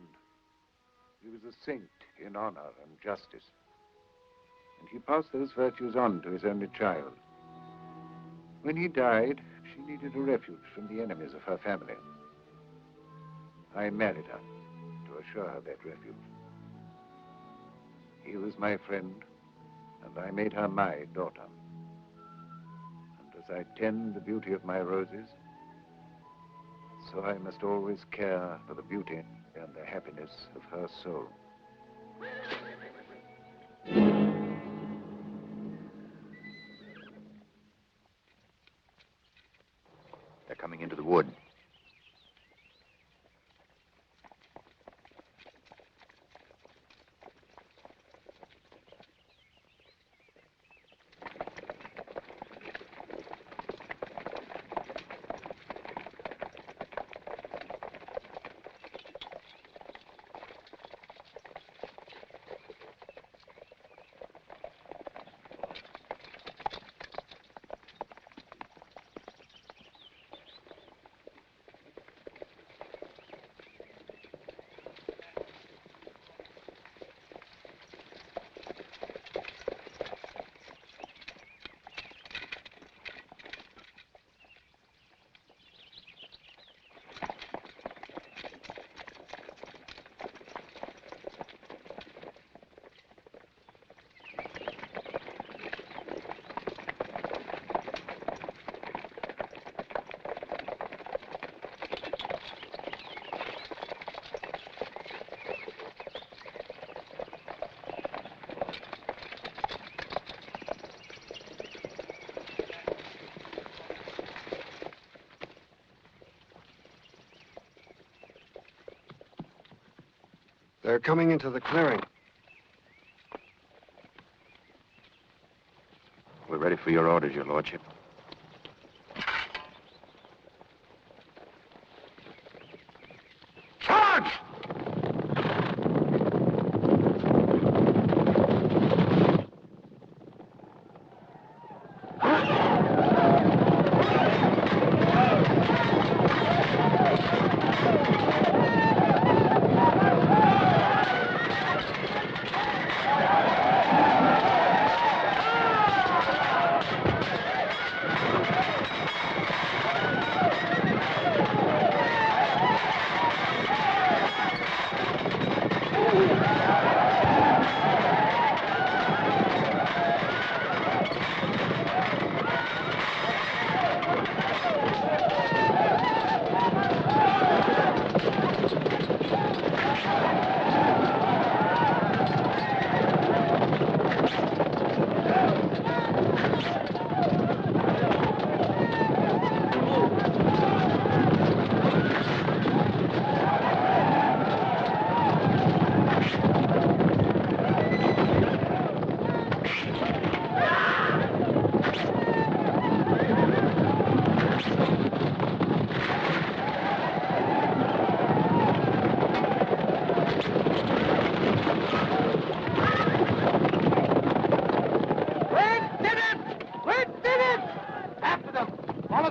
He was a saint in honor and justice. and he passed those virtues on to his only child. When he died, she needed a refuge from the enemies of her family. I married her to assure her that refuge. He was my friend, and I made her my daughter. And as I tend the beauty of my roses, so I must always care for the beauty and the happiness of her soul. They're coming into the wood. They're coming into the clearing. We're ready for your orders, Your Lordship. Charge!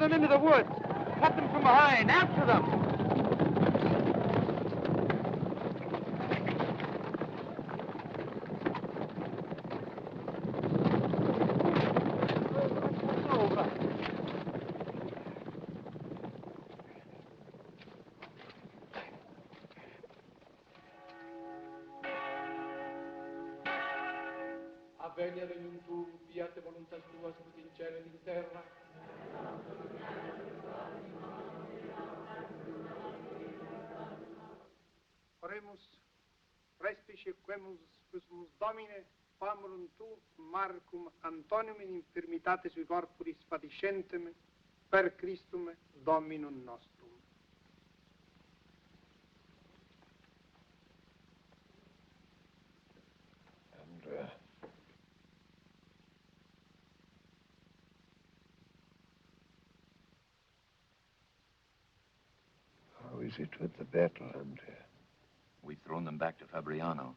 Into the woods. Cut them from behind. After them. Avveglia regnum tuum, fiat voluntas tua, sicut in cielo ed in terra. Oremus, respice quemus quismus Domine, famurum tu, Marcum Antonium in infirmitate sui corporis fatiscentem, per Christum Dominum nostrum. Andrea. How is it with the battle, Andrea? We've thrown them back to Fabriano.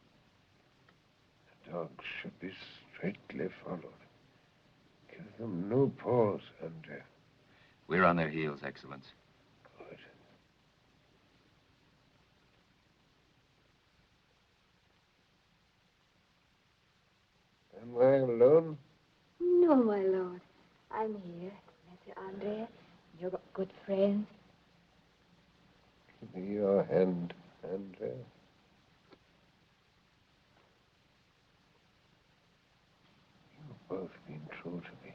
The dogs should be straightly followed. Give them no pause, Andrea. We're on their heels, Excellence. Good. Am I alone? No, my lord. I'm here, Mr. Andrea, your good friend. Give me your hand, Andrea. You've both been true to me.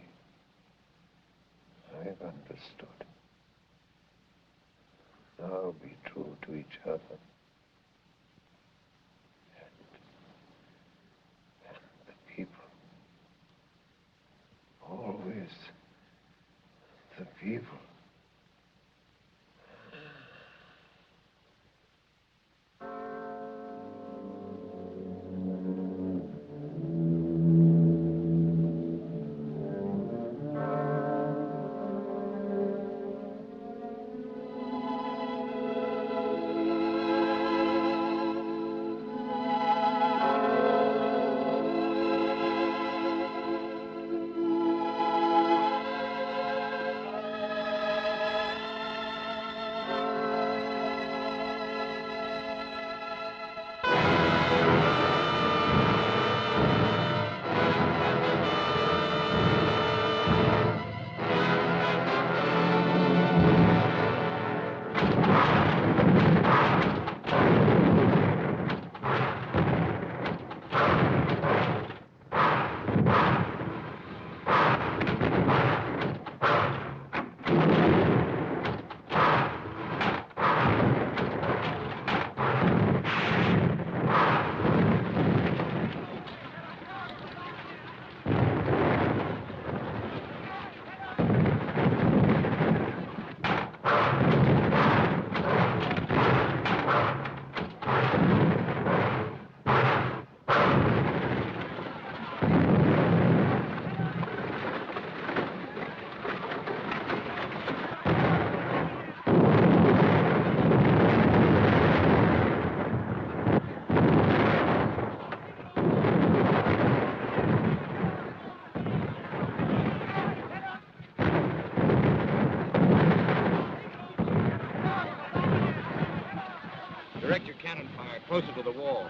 I've understood. Now be true to each other. And the people. Always the people. Direct your cannon fire closer to the wall.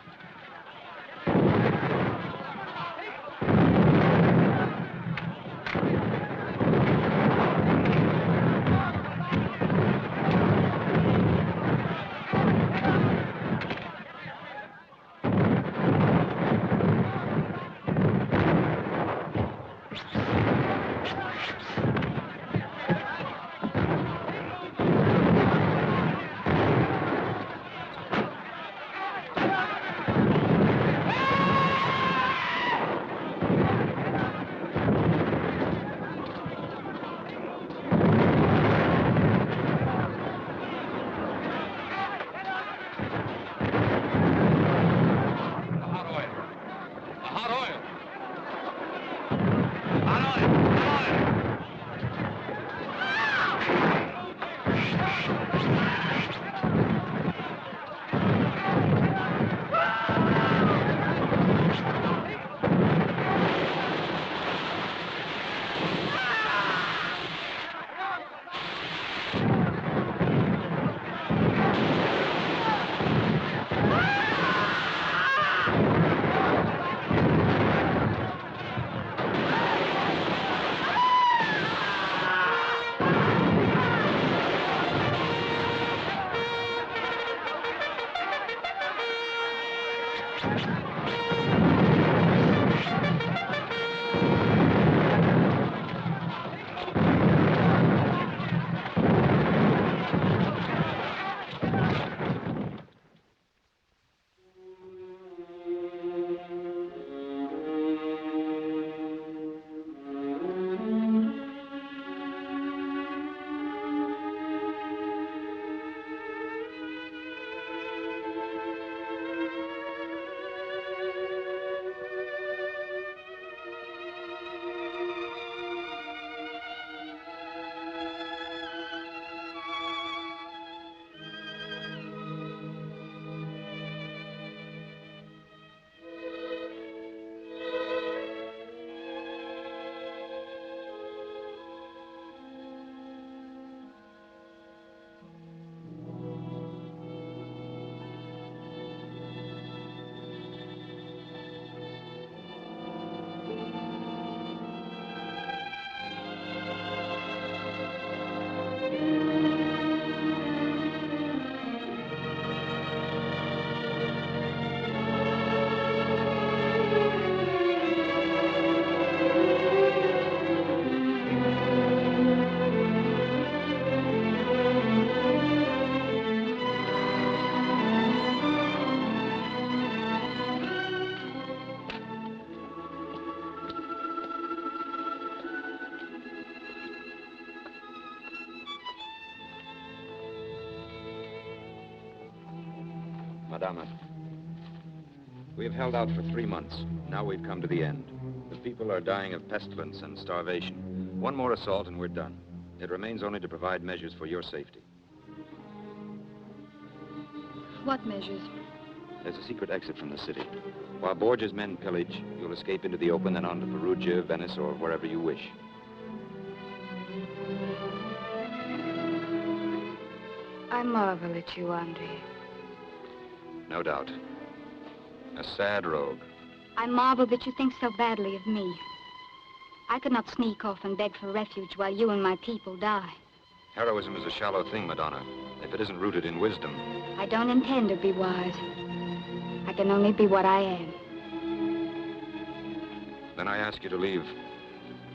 Madama, we have held out for 3 months. Now we've come to the end. The people are dying of pestilence and starvation. One more assault and we're done. It remains only to provide measures for your safety. What measures? There's a secret exit from the city. While Borgia's men pillage, you'll escape into the open, then on to Perugia, Venice, or wherever you wish. I marvel at you, Andrea. No doubt. A sad rogue. I marvel that you think so badly of me. I could not sneak off and beg for refuge while you and my people die. Heroism is a shallow thing, Madonna, if it isn't rooted in wisdom. I don't intend to be wise. I can only be what I am. Then I ask you to leave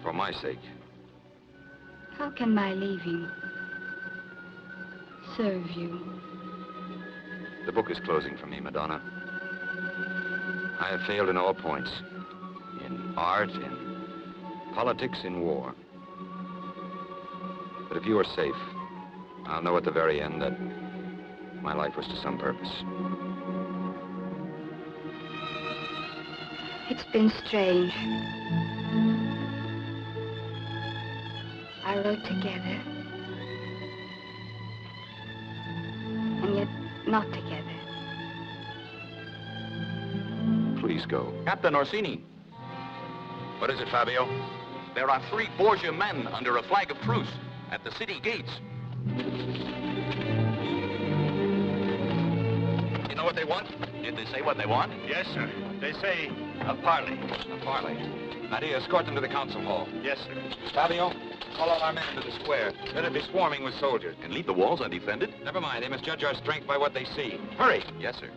for my sake. How can my leaving serve you? The book is closing for me, Madonna. I have failed in all points. In art, in politics, in war. But if you are safe, I'll know at the very end that my life was to some purpose. It's been strange. I rode together. And yet not together. Please go. Captain Orsini, What is it, Fabio? there are 3 Borgia men under a flag of truce at the city gates. You know what they want? Did they say what they want? Yes, sir. They say a parley. A parley. Nadia, escort them to the council hall. Yes, sir. Fabio, call all our men into the square. Let it be swarming with soldiers. And leave the walls undefended? Never mind. They must judge our strength by what they see. Hurry. Yes, sir.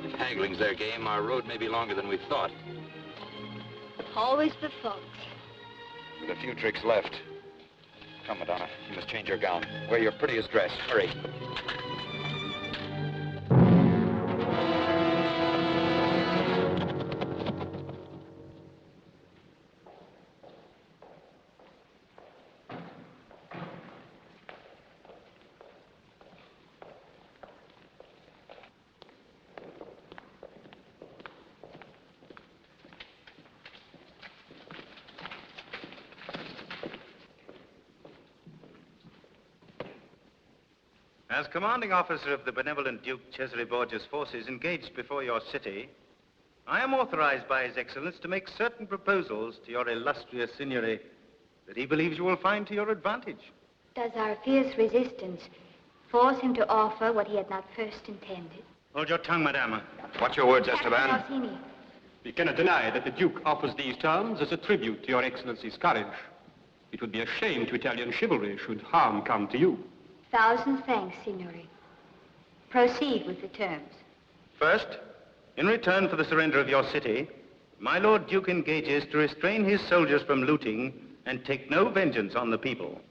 If haggling's their game, our road may be longer than we thought. Always the folks. With a few tricks left. Come, Madonna. You must change your gown. Wear your prettiest dress. Hurry. As commanding officer of the benevolent Duke Cesare Borgia's forces engaged before your city, I am authorized by His Excellence to make certain proposals to your illustrious signory that he believes you will find to your advantage. Does our fierce resistance force him to offer what he had not first intended? Hold your tongue, Madama. Watch your words, Captain Esteban. Orsini. We cannot deny that the Duke offers these terms as a tribute to your Excellency's courage. It would be a shame to Italian chivalry should harm come to you. 1,000 thanks, Signore. Proceed with the terms. First, in return for the surrender of your city, my Lord Duke engages to restrain his soldiers from looting and take no vengeance on the people.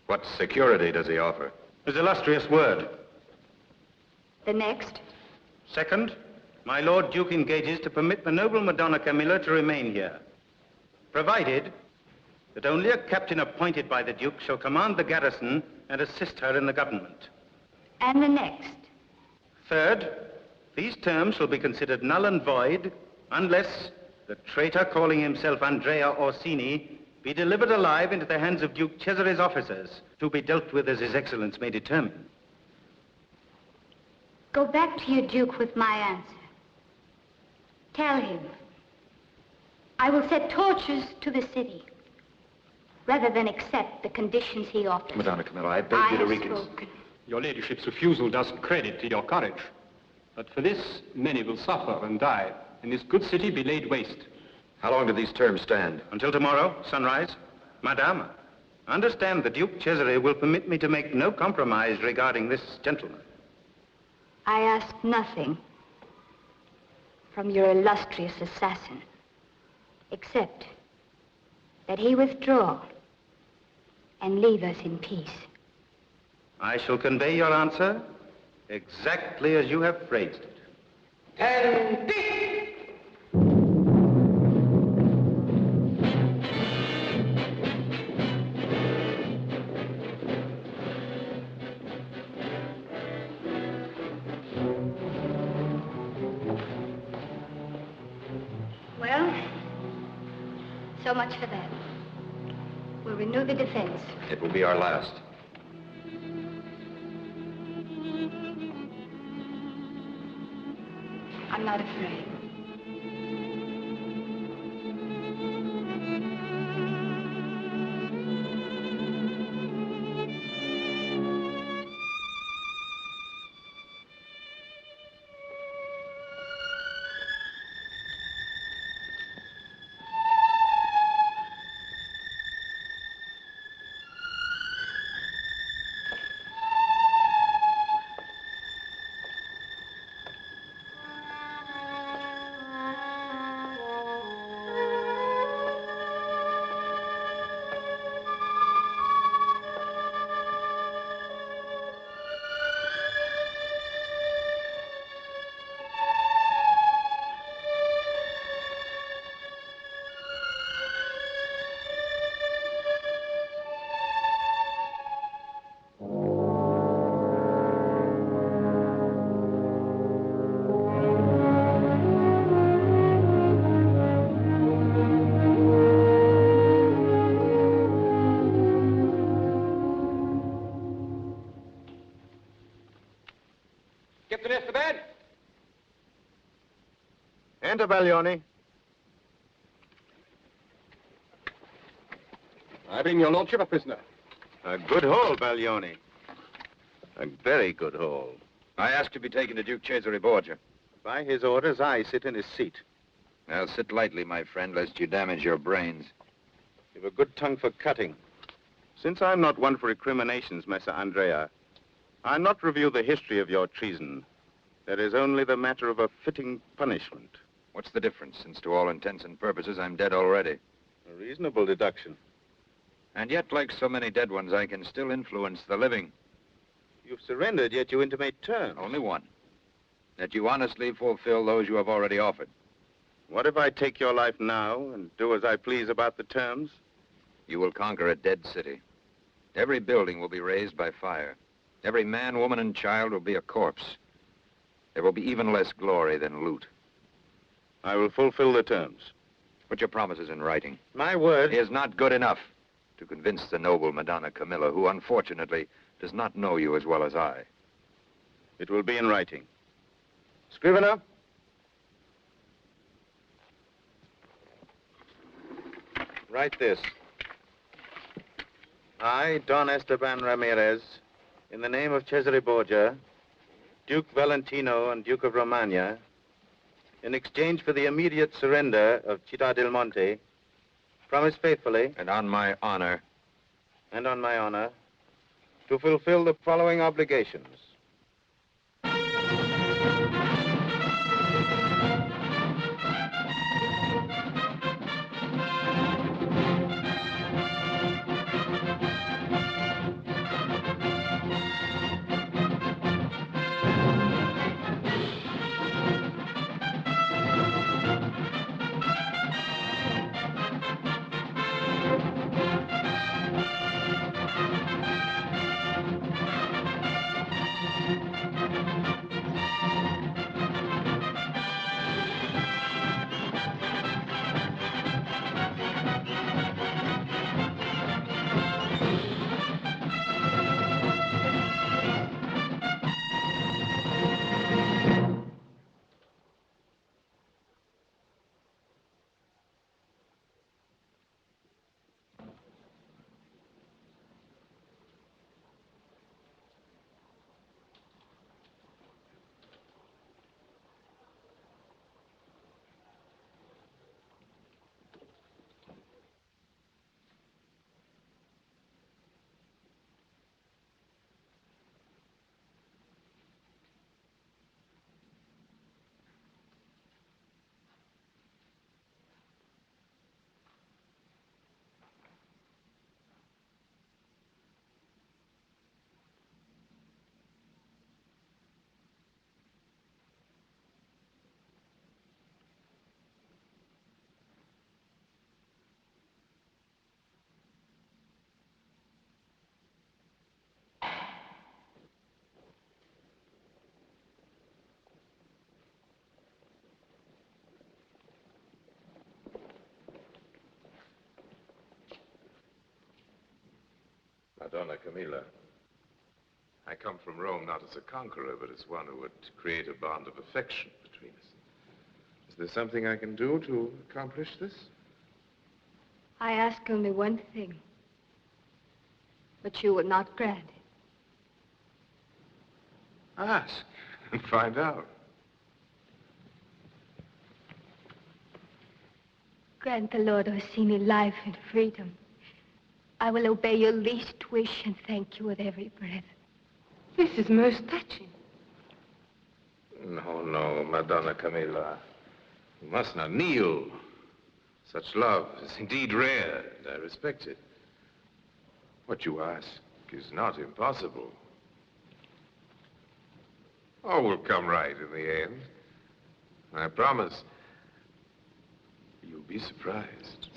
What security does he offer? His illustrious word. The next? Second, my Lord Duke engages to permit the noble Madonna Camilla to remain here, provided that only a captain appointed by the Duke shall command the garrison and assist her in the government. And the next? Third, these terms shall be considered null and void unless the traitor calling himself Andrea Orsini be delivered alive into the hands of Duke Cesare's officers, to be dealt with as His Excellence may determine. Go back to your Duke with my answer. Tell him I will set torches to the city rather than accept the conditions he offers. Madonna Camilla, I beg you to reconsider. Your ladyship's refusal does credit to your courage. But for this, many will suffer and die, and this good city be laid waste. How long do these terms stand? Until tomorrow, sunrise. Madame, understand the Duke Cesare will permit me to make no compromise regarding this gentleman. I ask nothing from your illustrious assassin, except that he withdraw and leave us in peace. I shall convey your answer exactly as you have phrased it. And So much for that. We'll renew the defense. It will be our last. I'm not afraid. Captain Esteban? Enter, Baglioni. I bring your lordship a prisoner. A good haul, Baglioni. A very good haul. I ask to be taken to Duke Cesare Borgia. By his orders, I sit in his seat. Now, sit lightly, my friend, lest you damage your brains. You've a good tongue for cutting. Since I'm not one for recriminations, Messer Andrea, I'll not review the history of your treason. There is only the matter of a fitting punishment. What's the difference, since to all intents and purposes I'm dead already? A reasonable deduction. And yet, like so many dead ones, I can still influence the living. You've surrendered, yet you intimate terms. Only one. That you honestly fulfill those you have already offered. What if I take your life now and do as I please about the terms? You will conquer a dead city. Every building will be razed by fire. Every man, woman, and child will be a corpse. There will be even less glory than loot. I will fulfill the terms. Put your promises in writing. My word is not good enough to convince the noble Madonna Camilla, who unfortunately does not know you as well as I. It will be in writing. Scrivener? Write this. I, Don Esteban Ramirez, in the name of Cesare Borgia, Duke Valentino and Duke of Romagna, in exchange for the immediate surrender of Città del Monte, promise faithfully... And on my honor... And on my honor, to fulfill the following obligations. Madonna Camilla, I come from Rome not as a conqueror, but as one who would create a bond of affection between us. Is there something I can do to accomplish this? I ask only one thing, but you will not grant it. Ask and find out. Grant the Lord Orsini life and freedom. I will obey your least wish and thank you with every breath. This is most touching. No, no, Madonna Camilla. You must not kneel. Such love is indeed rare, and I respect it. What you ask is not impossible. All will come right in the end. I promise you'll be surprised.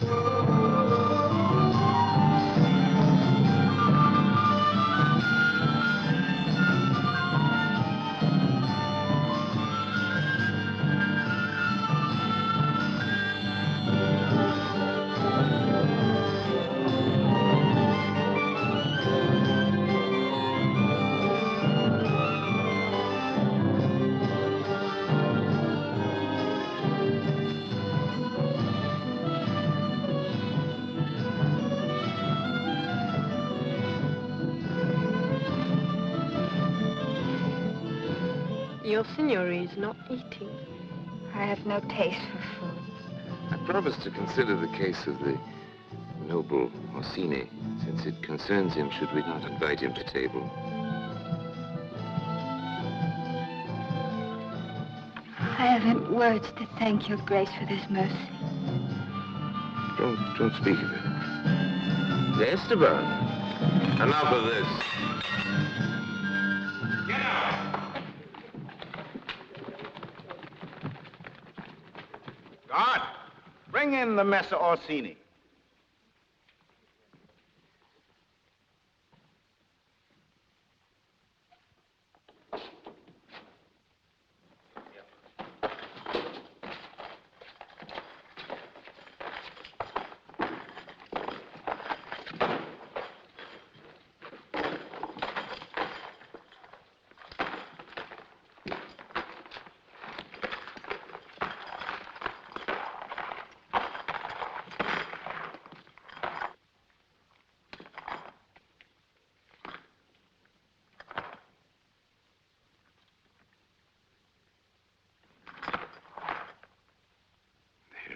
Your signore is not eating. I have no taste for food. I promise to consider the case of the noble Orsini, since it concerns him. Should we not invite him to table? I haven't words to thank your grace for this mercy. Don't speak of it. Esteban, enough of this. Get out! Guard, bring in the Messer Orsini.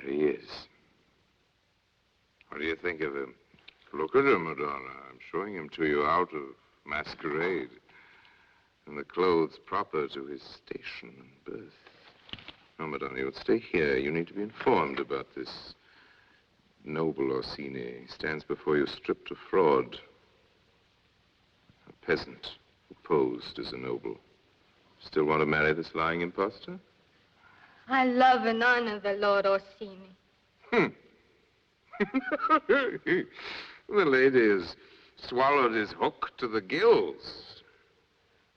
There he is. What do you think of him? Look at him, Madonna. I'm showing him to you out of masquerade, in the clothes proper to his station and birth. No, Madonna, you'll stay here. You need to be informed about this noble Orsini. He stands before you stripped of fraud. A peasant who posed as a noble. Still want to marry this lying impostor? I love and honor the Lord Orsini. The lady has swallowed his hook to the gills.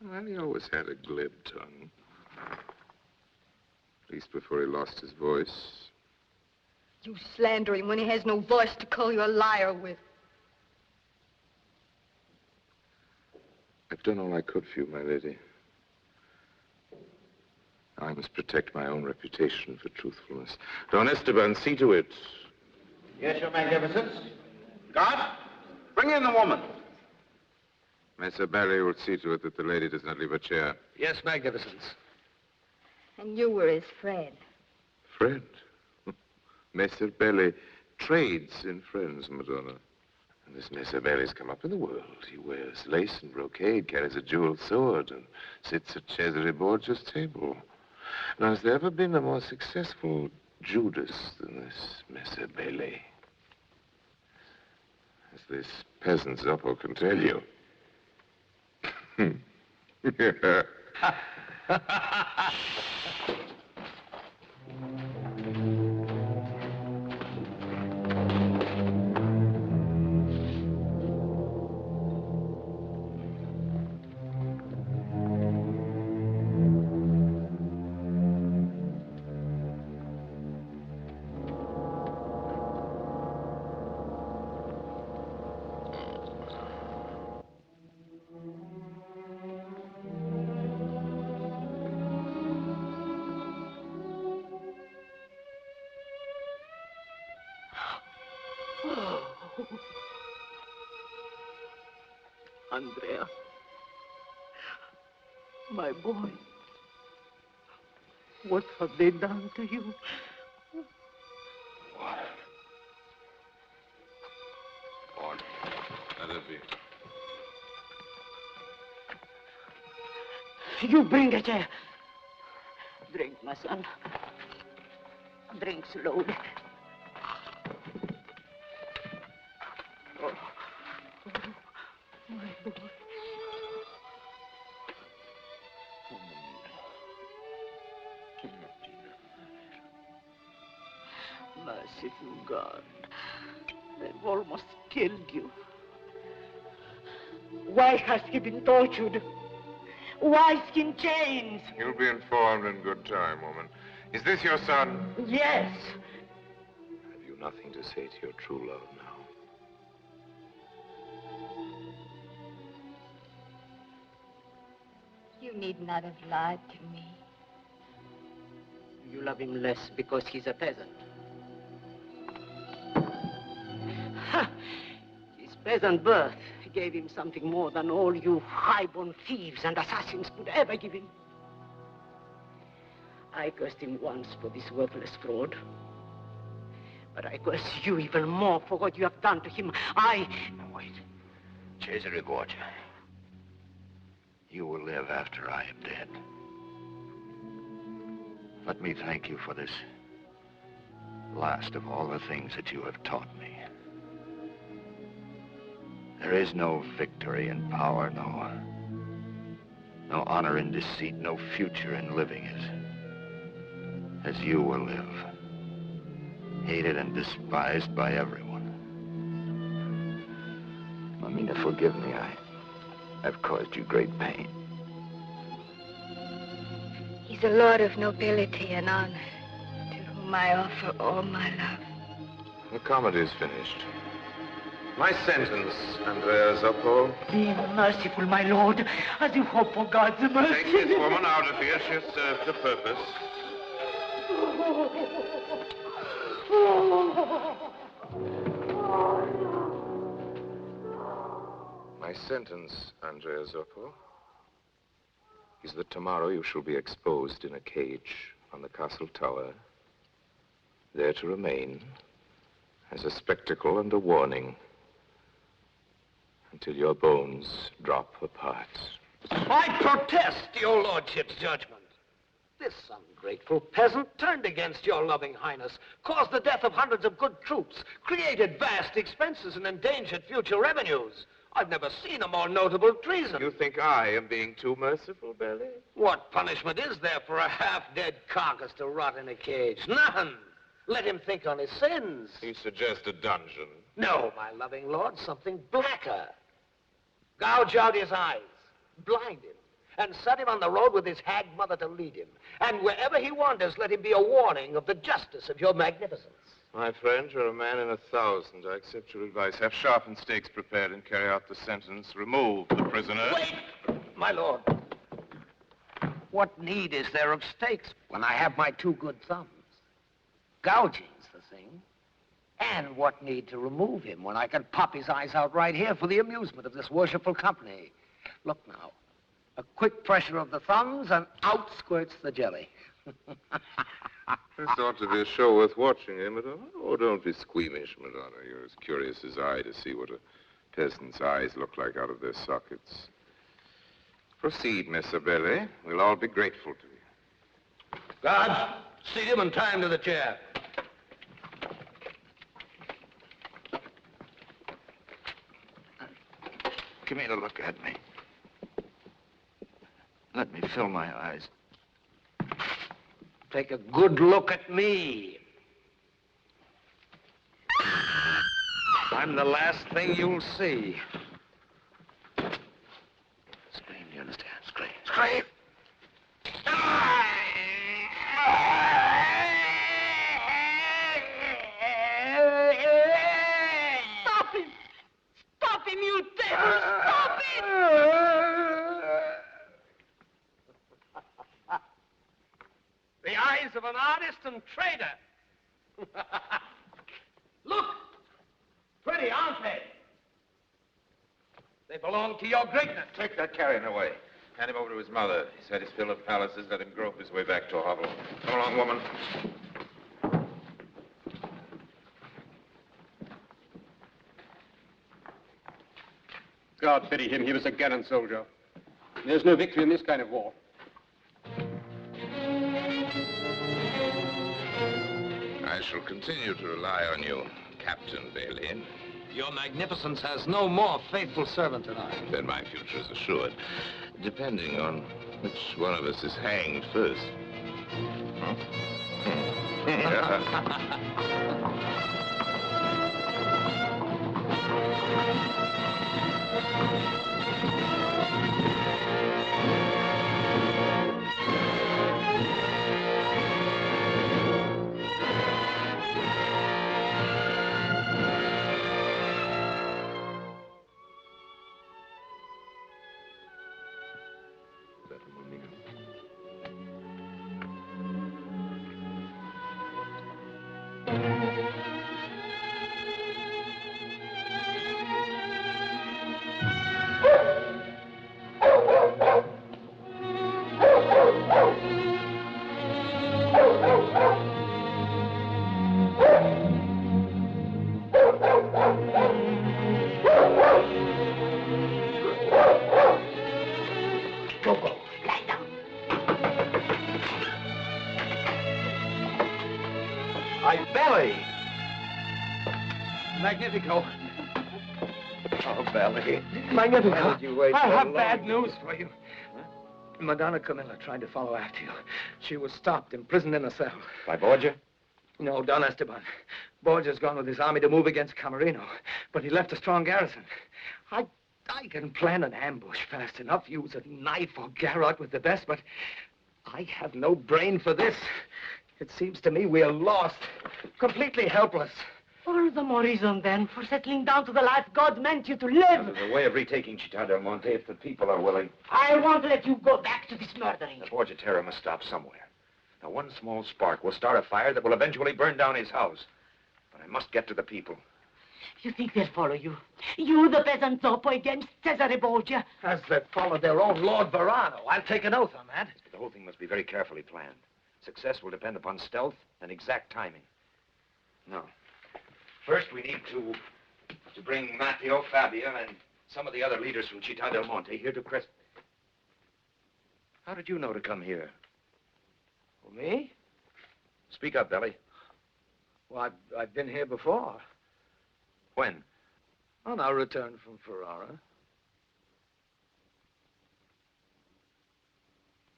Well, he always had a glib tongue. At least before he lost his voice. You slander him when he has no voice to call you a liar with. I've done all I could for you, my lady. I must protect my own reputation for truthfulness. Don Esteban, see to it. Yes, Your Magnificence. Guard, bring in the woman. Messer Belli will see to it that the lady does not leave her chair. Yes, Magnificence. And you were his friend. Friend? Messer Belli trades in friends, Madonna. And this Messer Belli's come up in the world. He wears lace and brocade, carries a jeweled sword, and sits at Cesare Borgia's table. Now, has there ever been a more successful Judas than this Messer Belli? As this peasant Zoppo can tell you. Andrea. My boy. What have they done to you? Order. Let it be. You bring a chair. Drink, my son. Drink slowly. Oh, my boy. Merciful God, they've almost killed you. Why has he been tortured? Why is he in chains? You'll be informed in good time, woman. Is this your son? Yes. Have you nothing to say to your true love now? You need not have lied to me. You love him less because he's a peasant. His peasant birth gave him something more than all you high-born thieves and assassins could ever give him. I cursed him once for this worthless fraud. But I curse you even more for what you have done to him. Now, wait. Cesare Borgia. You will live after I am dead. Let me thank you for this last of all the things that you have taught me. There is no victory in power, no honor in deceit, no future in living as you will live. Hated and despised by everyone. Mamina, forgive me. I've caused you great pain. He's a lord of nobility and honor, to whom I offer all my love. The comedy's finished. My sentence, Andrea Zoppo. Be merciful, my lord, as you hope for God's mercy. Take this woman out of here. She has served the purpose. My sentence, Andrea Zoppo, is that tomorrow you shall be exposed in a cage on the castle tower, there to remain as a spectacle and a warning until your bones drop apart. I protest your lordship's judgment. This ungrateful peasant turned against your loving highness, caused the death of hundreds of good troops, created vast expenses and endangered future revenues. I've never seen a more notable treason. You think I am being too merciful, Belly? What punishment is there for a half-dead carcass to rot in a cage? None. Let him think on his sins. You suggest a dungeon. No, my loving lord, something blacker. Gouge out his eyes, blind him, and set him on the road with his hag mother to lead him. And wherever he wanders, let him be a warning of the justice of your magnificence. My friend, you're a man in 1,000. I accept your advice. Have sharpened stakes prepared and carry out the sentence. Remove the prisoner. Wait, my lord. What need is there of stakes when I have my two good thumbs? Gouging's the thing. And what need to remove him when I can pop his eyes out right here for the amusement of this worshipful company? Look now. A quick pressure of the thumbs and out squirts the jelly. This ought to be a show worth watching, eh, Madonna? Oh, don't be squeamish, Madonna. You're as curious as I to see what a peasant's eyes look like out of their sockets. Proceed, Miss Abele. We'll all be grateful to you. Guards, seat him and tie him to the chair. Camilla, look at me. Let me fill my eyes. Take a good look at me. I'm the last thing you'll see. Scream, you understand? Scream. Scream! Stop him! Stop him, you devil! Stop him! The eyes of an artist and trader. Look! Pretty, aren't they? They belong to your greatness. Take that carrion away. Hand him over to his mother. He's had his fill of palaces. Let him grope his way back to a hovel. Come along, woman. God pity him. He was a gallant soldier. There's no victory in this kind of war. I shall continue to rely on you, Captain Bailey. Your magnificence has no more faithful servant than I. Then my future is assured, depending on which one of us is hanged first. Magnifico. Oh, Belly. Magnifico. Why did you wait I so have long? bad news for you. Madonna Camilla tried to follow after you. She was stopped, imprisoned in a cell. By Borgia? No, Don Esteban. Borgia's gone with his army to move against Camarino, but he left a strong garrison. I can plan an ambush fast enough, use a knife or garrote with the best, but I have no brain for this. It seems to me we are lost, completely helpless. All the more reason, then, for settling down to the life God meant you to live. There's a way of retaking Città del Monte if the people are willing. I won't let you go back to this murdering. The Borgia terror must stop somewhere. Now, one small spark will start a fire that will eventually burn down his house. But I must get to the people. You think they'll follow you? You, the peasant Zoppo, against Cesare Borgia? As they followed their own Lord Verano. I'll take an oath on that. The whole thing must be very carefully planned. Success will depend upon stealth and exact timing. Now, first we need to bring Matteo, Fabio, and some of the other leaders from Città del Monte here to Crest. How did you know to come here? Well, me? Speak up, Belly. Well, I've been here before. When? On our return from Ferrara.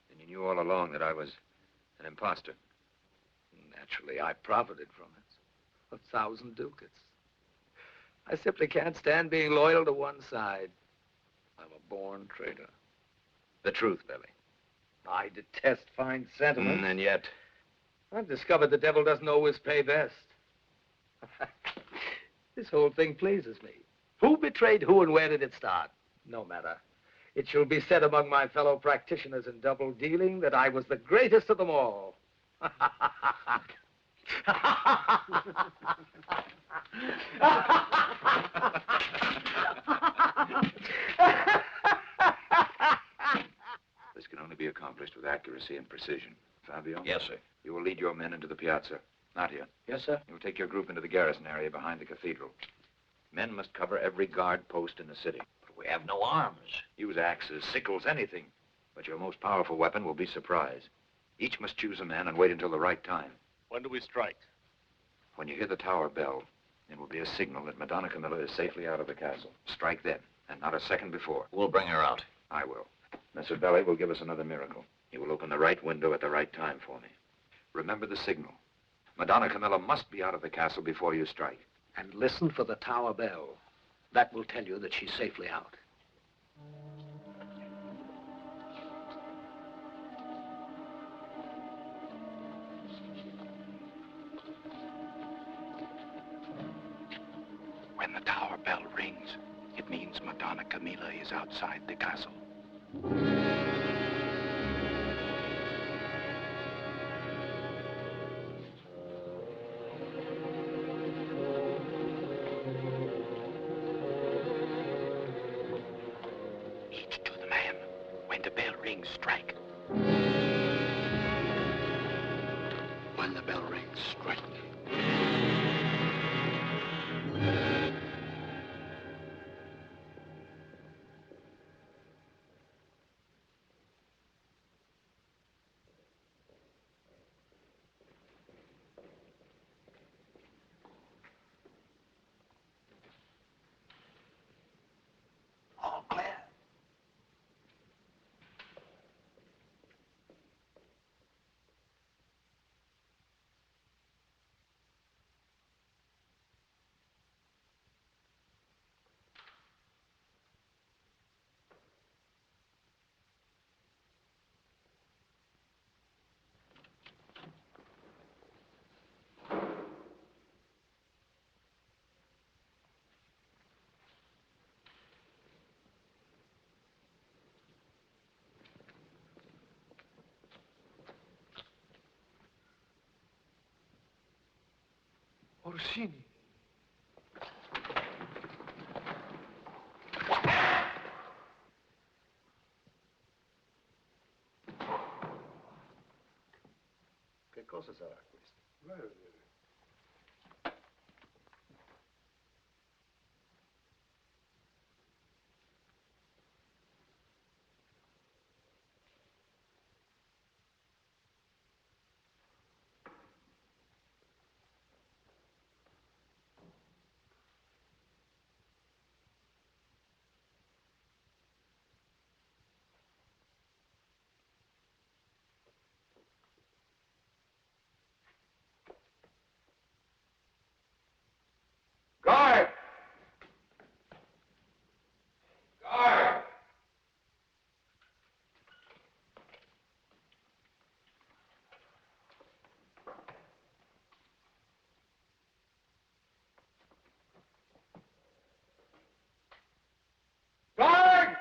And you knew all along that I was an imposter. Naturally, I profited from it. 1,000 ducats. I simply can't stand being loyal to one side. I'm a born traitor. The truth, Belly. I detest fine sentiment. And yet... I've discovered the devil doesn't always pay best. This whole thing pleases me. Who betrayed who and where did it start? No matter. It shall be said among my fellow practitioners in double dealing that I was the greatest of them all. This can only be accomplished with accuracy and precision. Fabio? Yes, sir. You will lead your men into the piazza. Not here. Yes, sir. You will take your group into the garrison area behind the cathedral. Men must cover every guard post in the city. But we have no arms. Use axes, sickles, anything. But your most powerful weapon will be surprise. Each must choose a man and wait until the right time. When do we strike? When you hear the tower bell, it will be a signal that Madonna Camilla is safely out of the castle. Strike then, and not a second before. We'll bring her out. I will. Messer Belli will give us another miracle. He will open the right window at the right time for me. Remember the signal. Madonna Camilla must be out of the castle before you strike. And listen for the tower bell. That will tell you that she's safely out. When the tower bell rings, it means Madonna Camilla is outside the castle. When the bell rings, strike. When the bell rings, strike. All clear. Orsini. Che cosa sarà questo? Guard! Guard! Guard!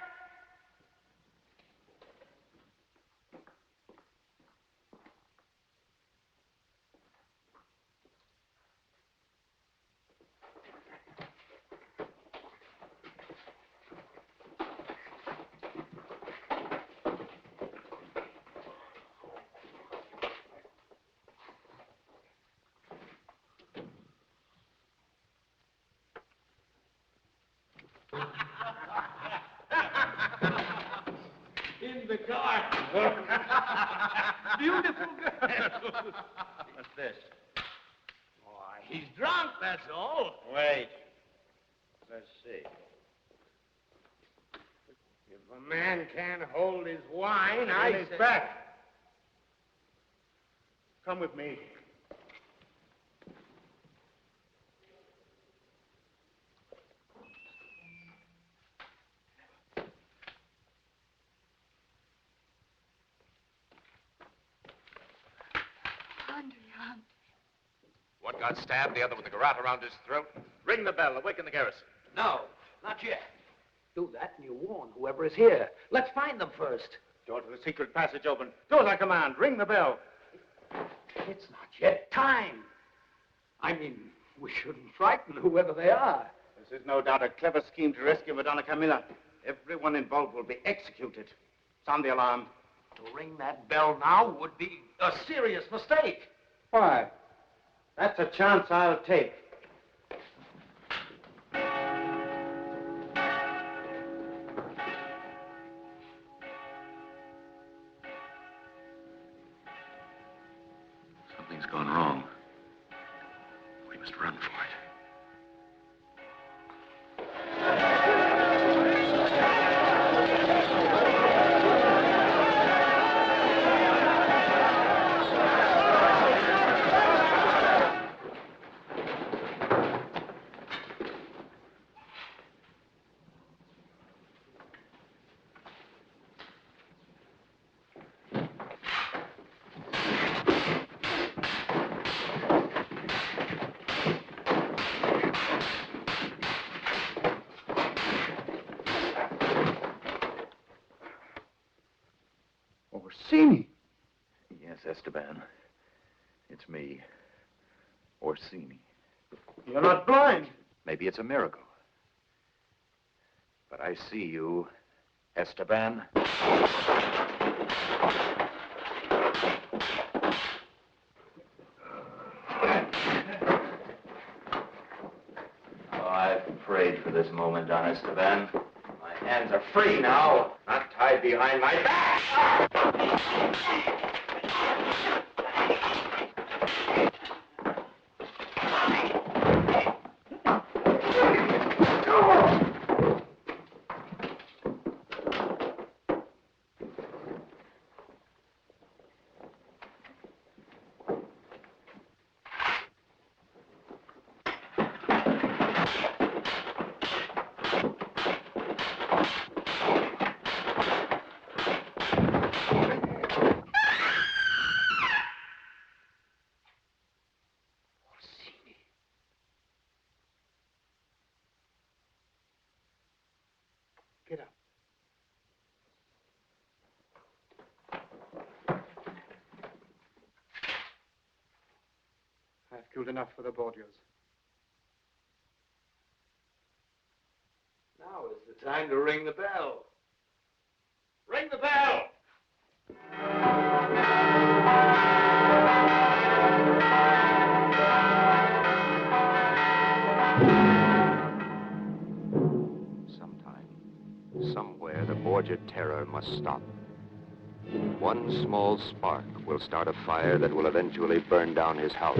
In the garden. Beautiful girl. What's this? Why, he's drunk, that's all. Wait. Let's see. If a man can't hold his wine, He's say... back. Come with me. Andrea. One got stabbed, the other with a garrote around his throat. Ring the bell. Awaken the garrison. No, not yet. Do that and you warn whoever is here. Let's find them first. Door to the secret passage open. Do as I command. Ring the bell. It's not yet time. I mean, we shouldn't frighten whoever they are. This is no doubt a clever scheme to rescue Madonna Camilla. Everyone involved will be executed. Sound the alarm. To ring that bell now would be a serious mistake. Why? That's a chance I'll take. Something's gone wrong. We must run for it. Orsini. Yes, Esteban. It's me, Orsini. You're not blind. Maybe it's a miracle. But I see you Esteban. Oh, I've prayed for this moment, Don Esteban. My hands are free now, not tied behind my back. Get up. I've killed enough for the Borgias. Now is the time to ring the bell. Ring the bell! Somewhere, the Borgia terror must stop. One small spark will start a fire that will eventually burn down his house.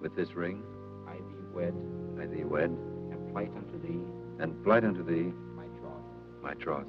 With this ring, I thee wed, and plight unto thee, my troth.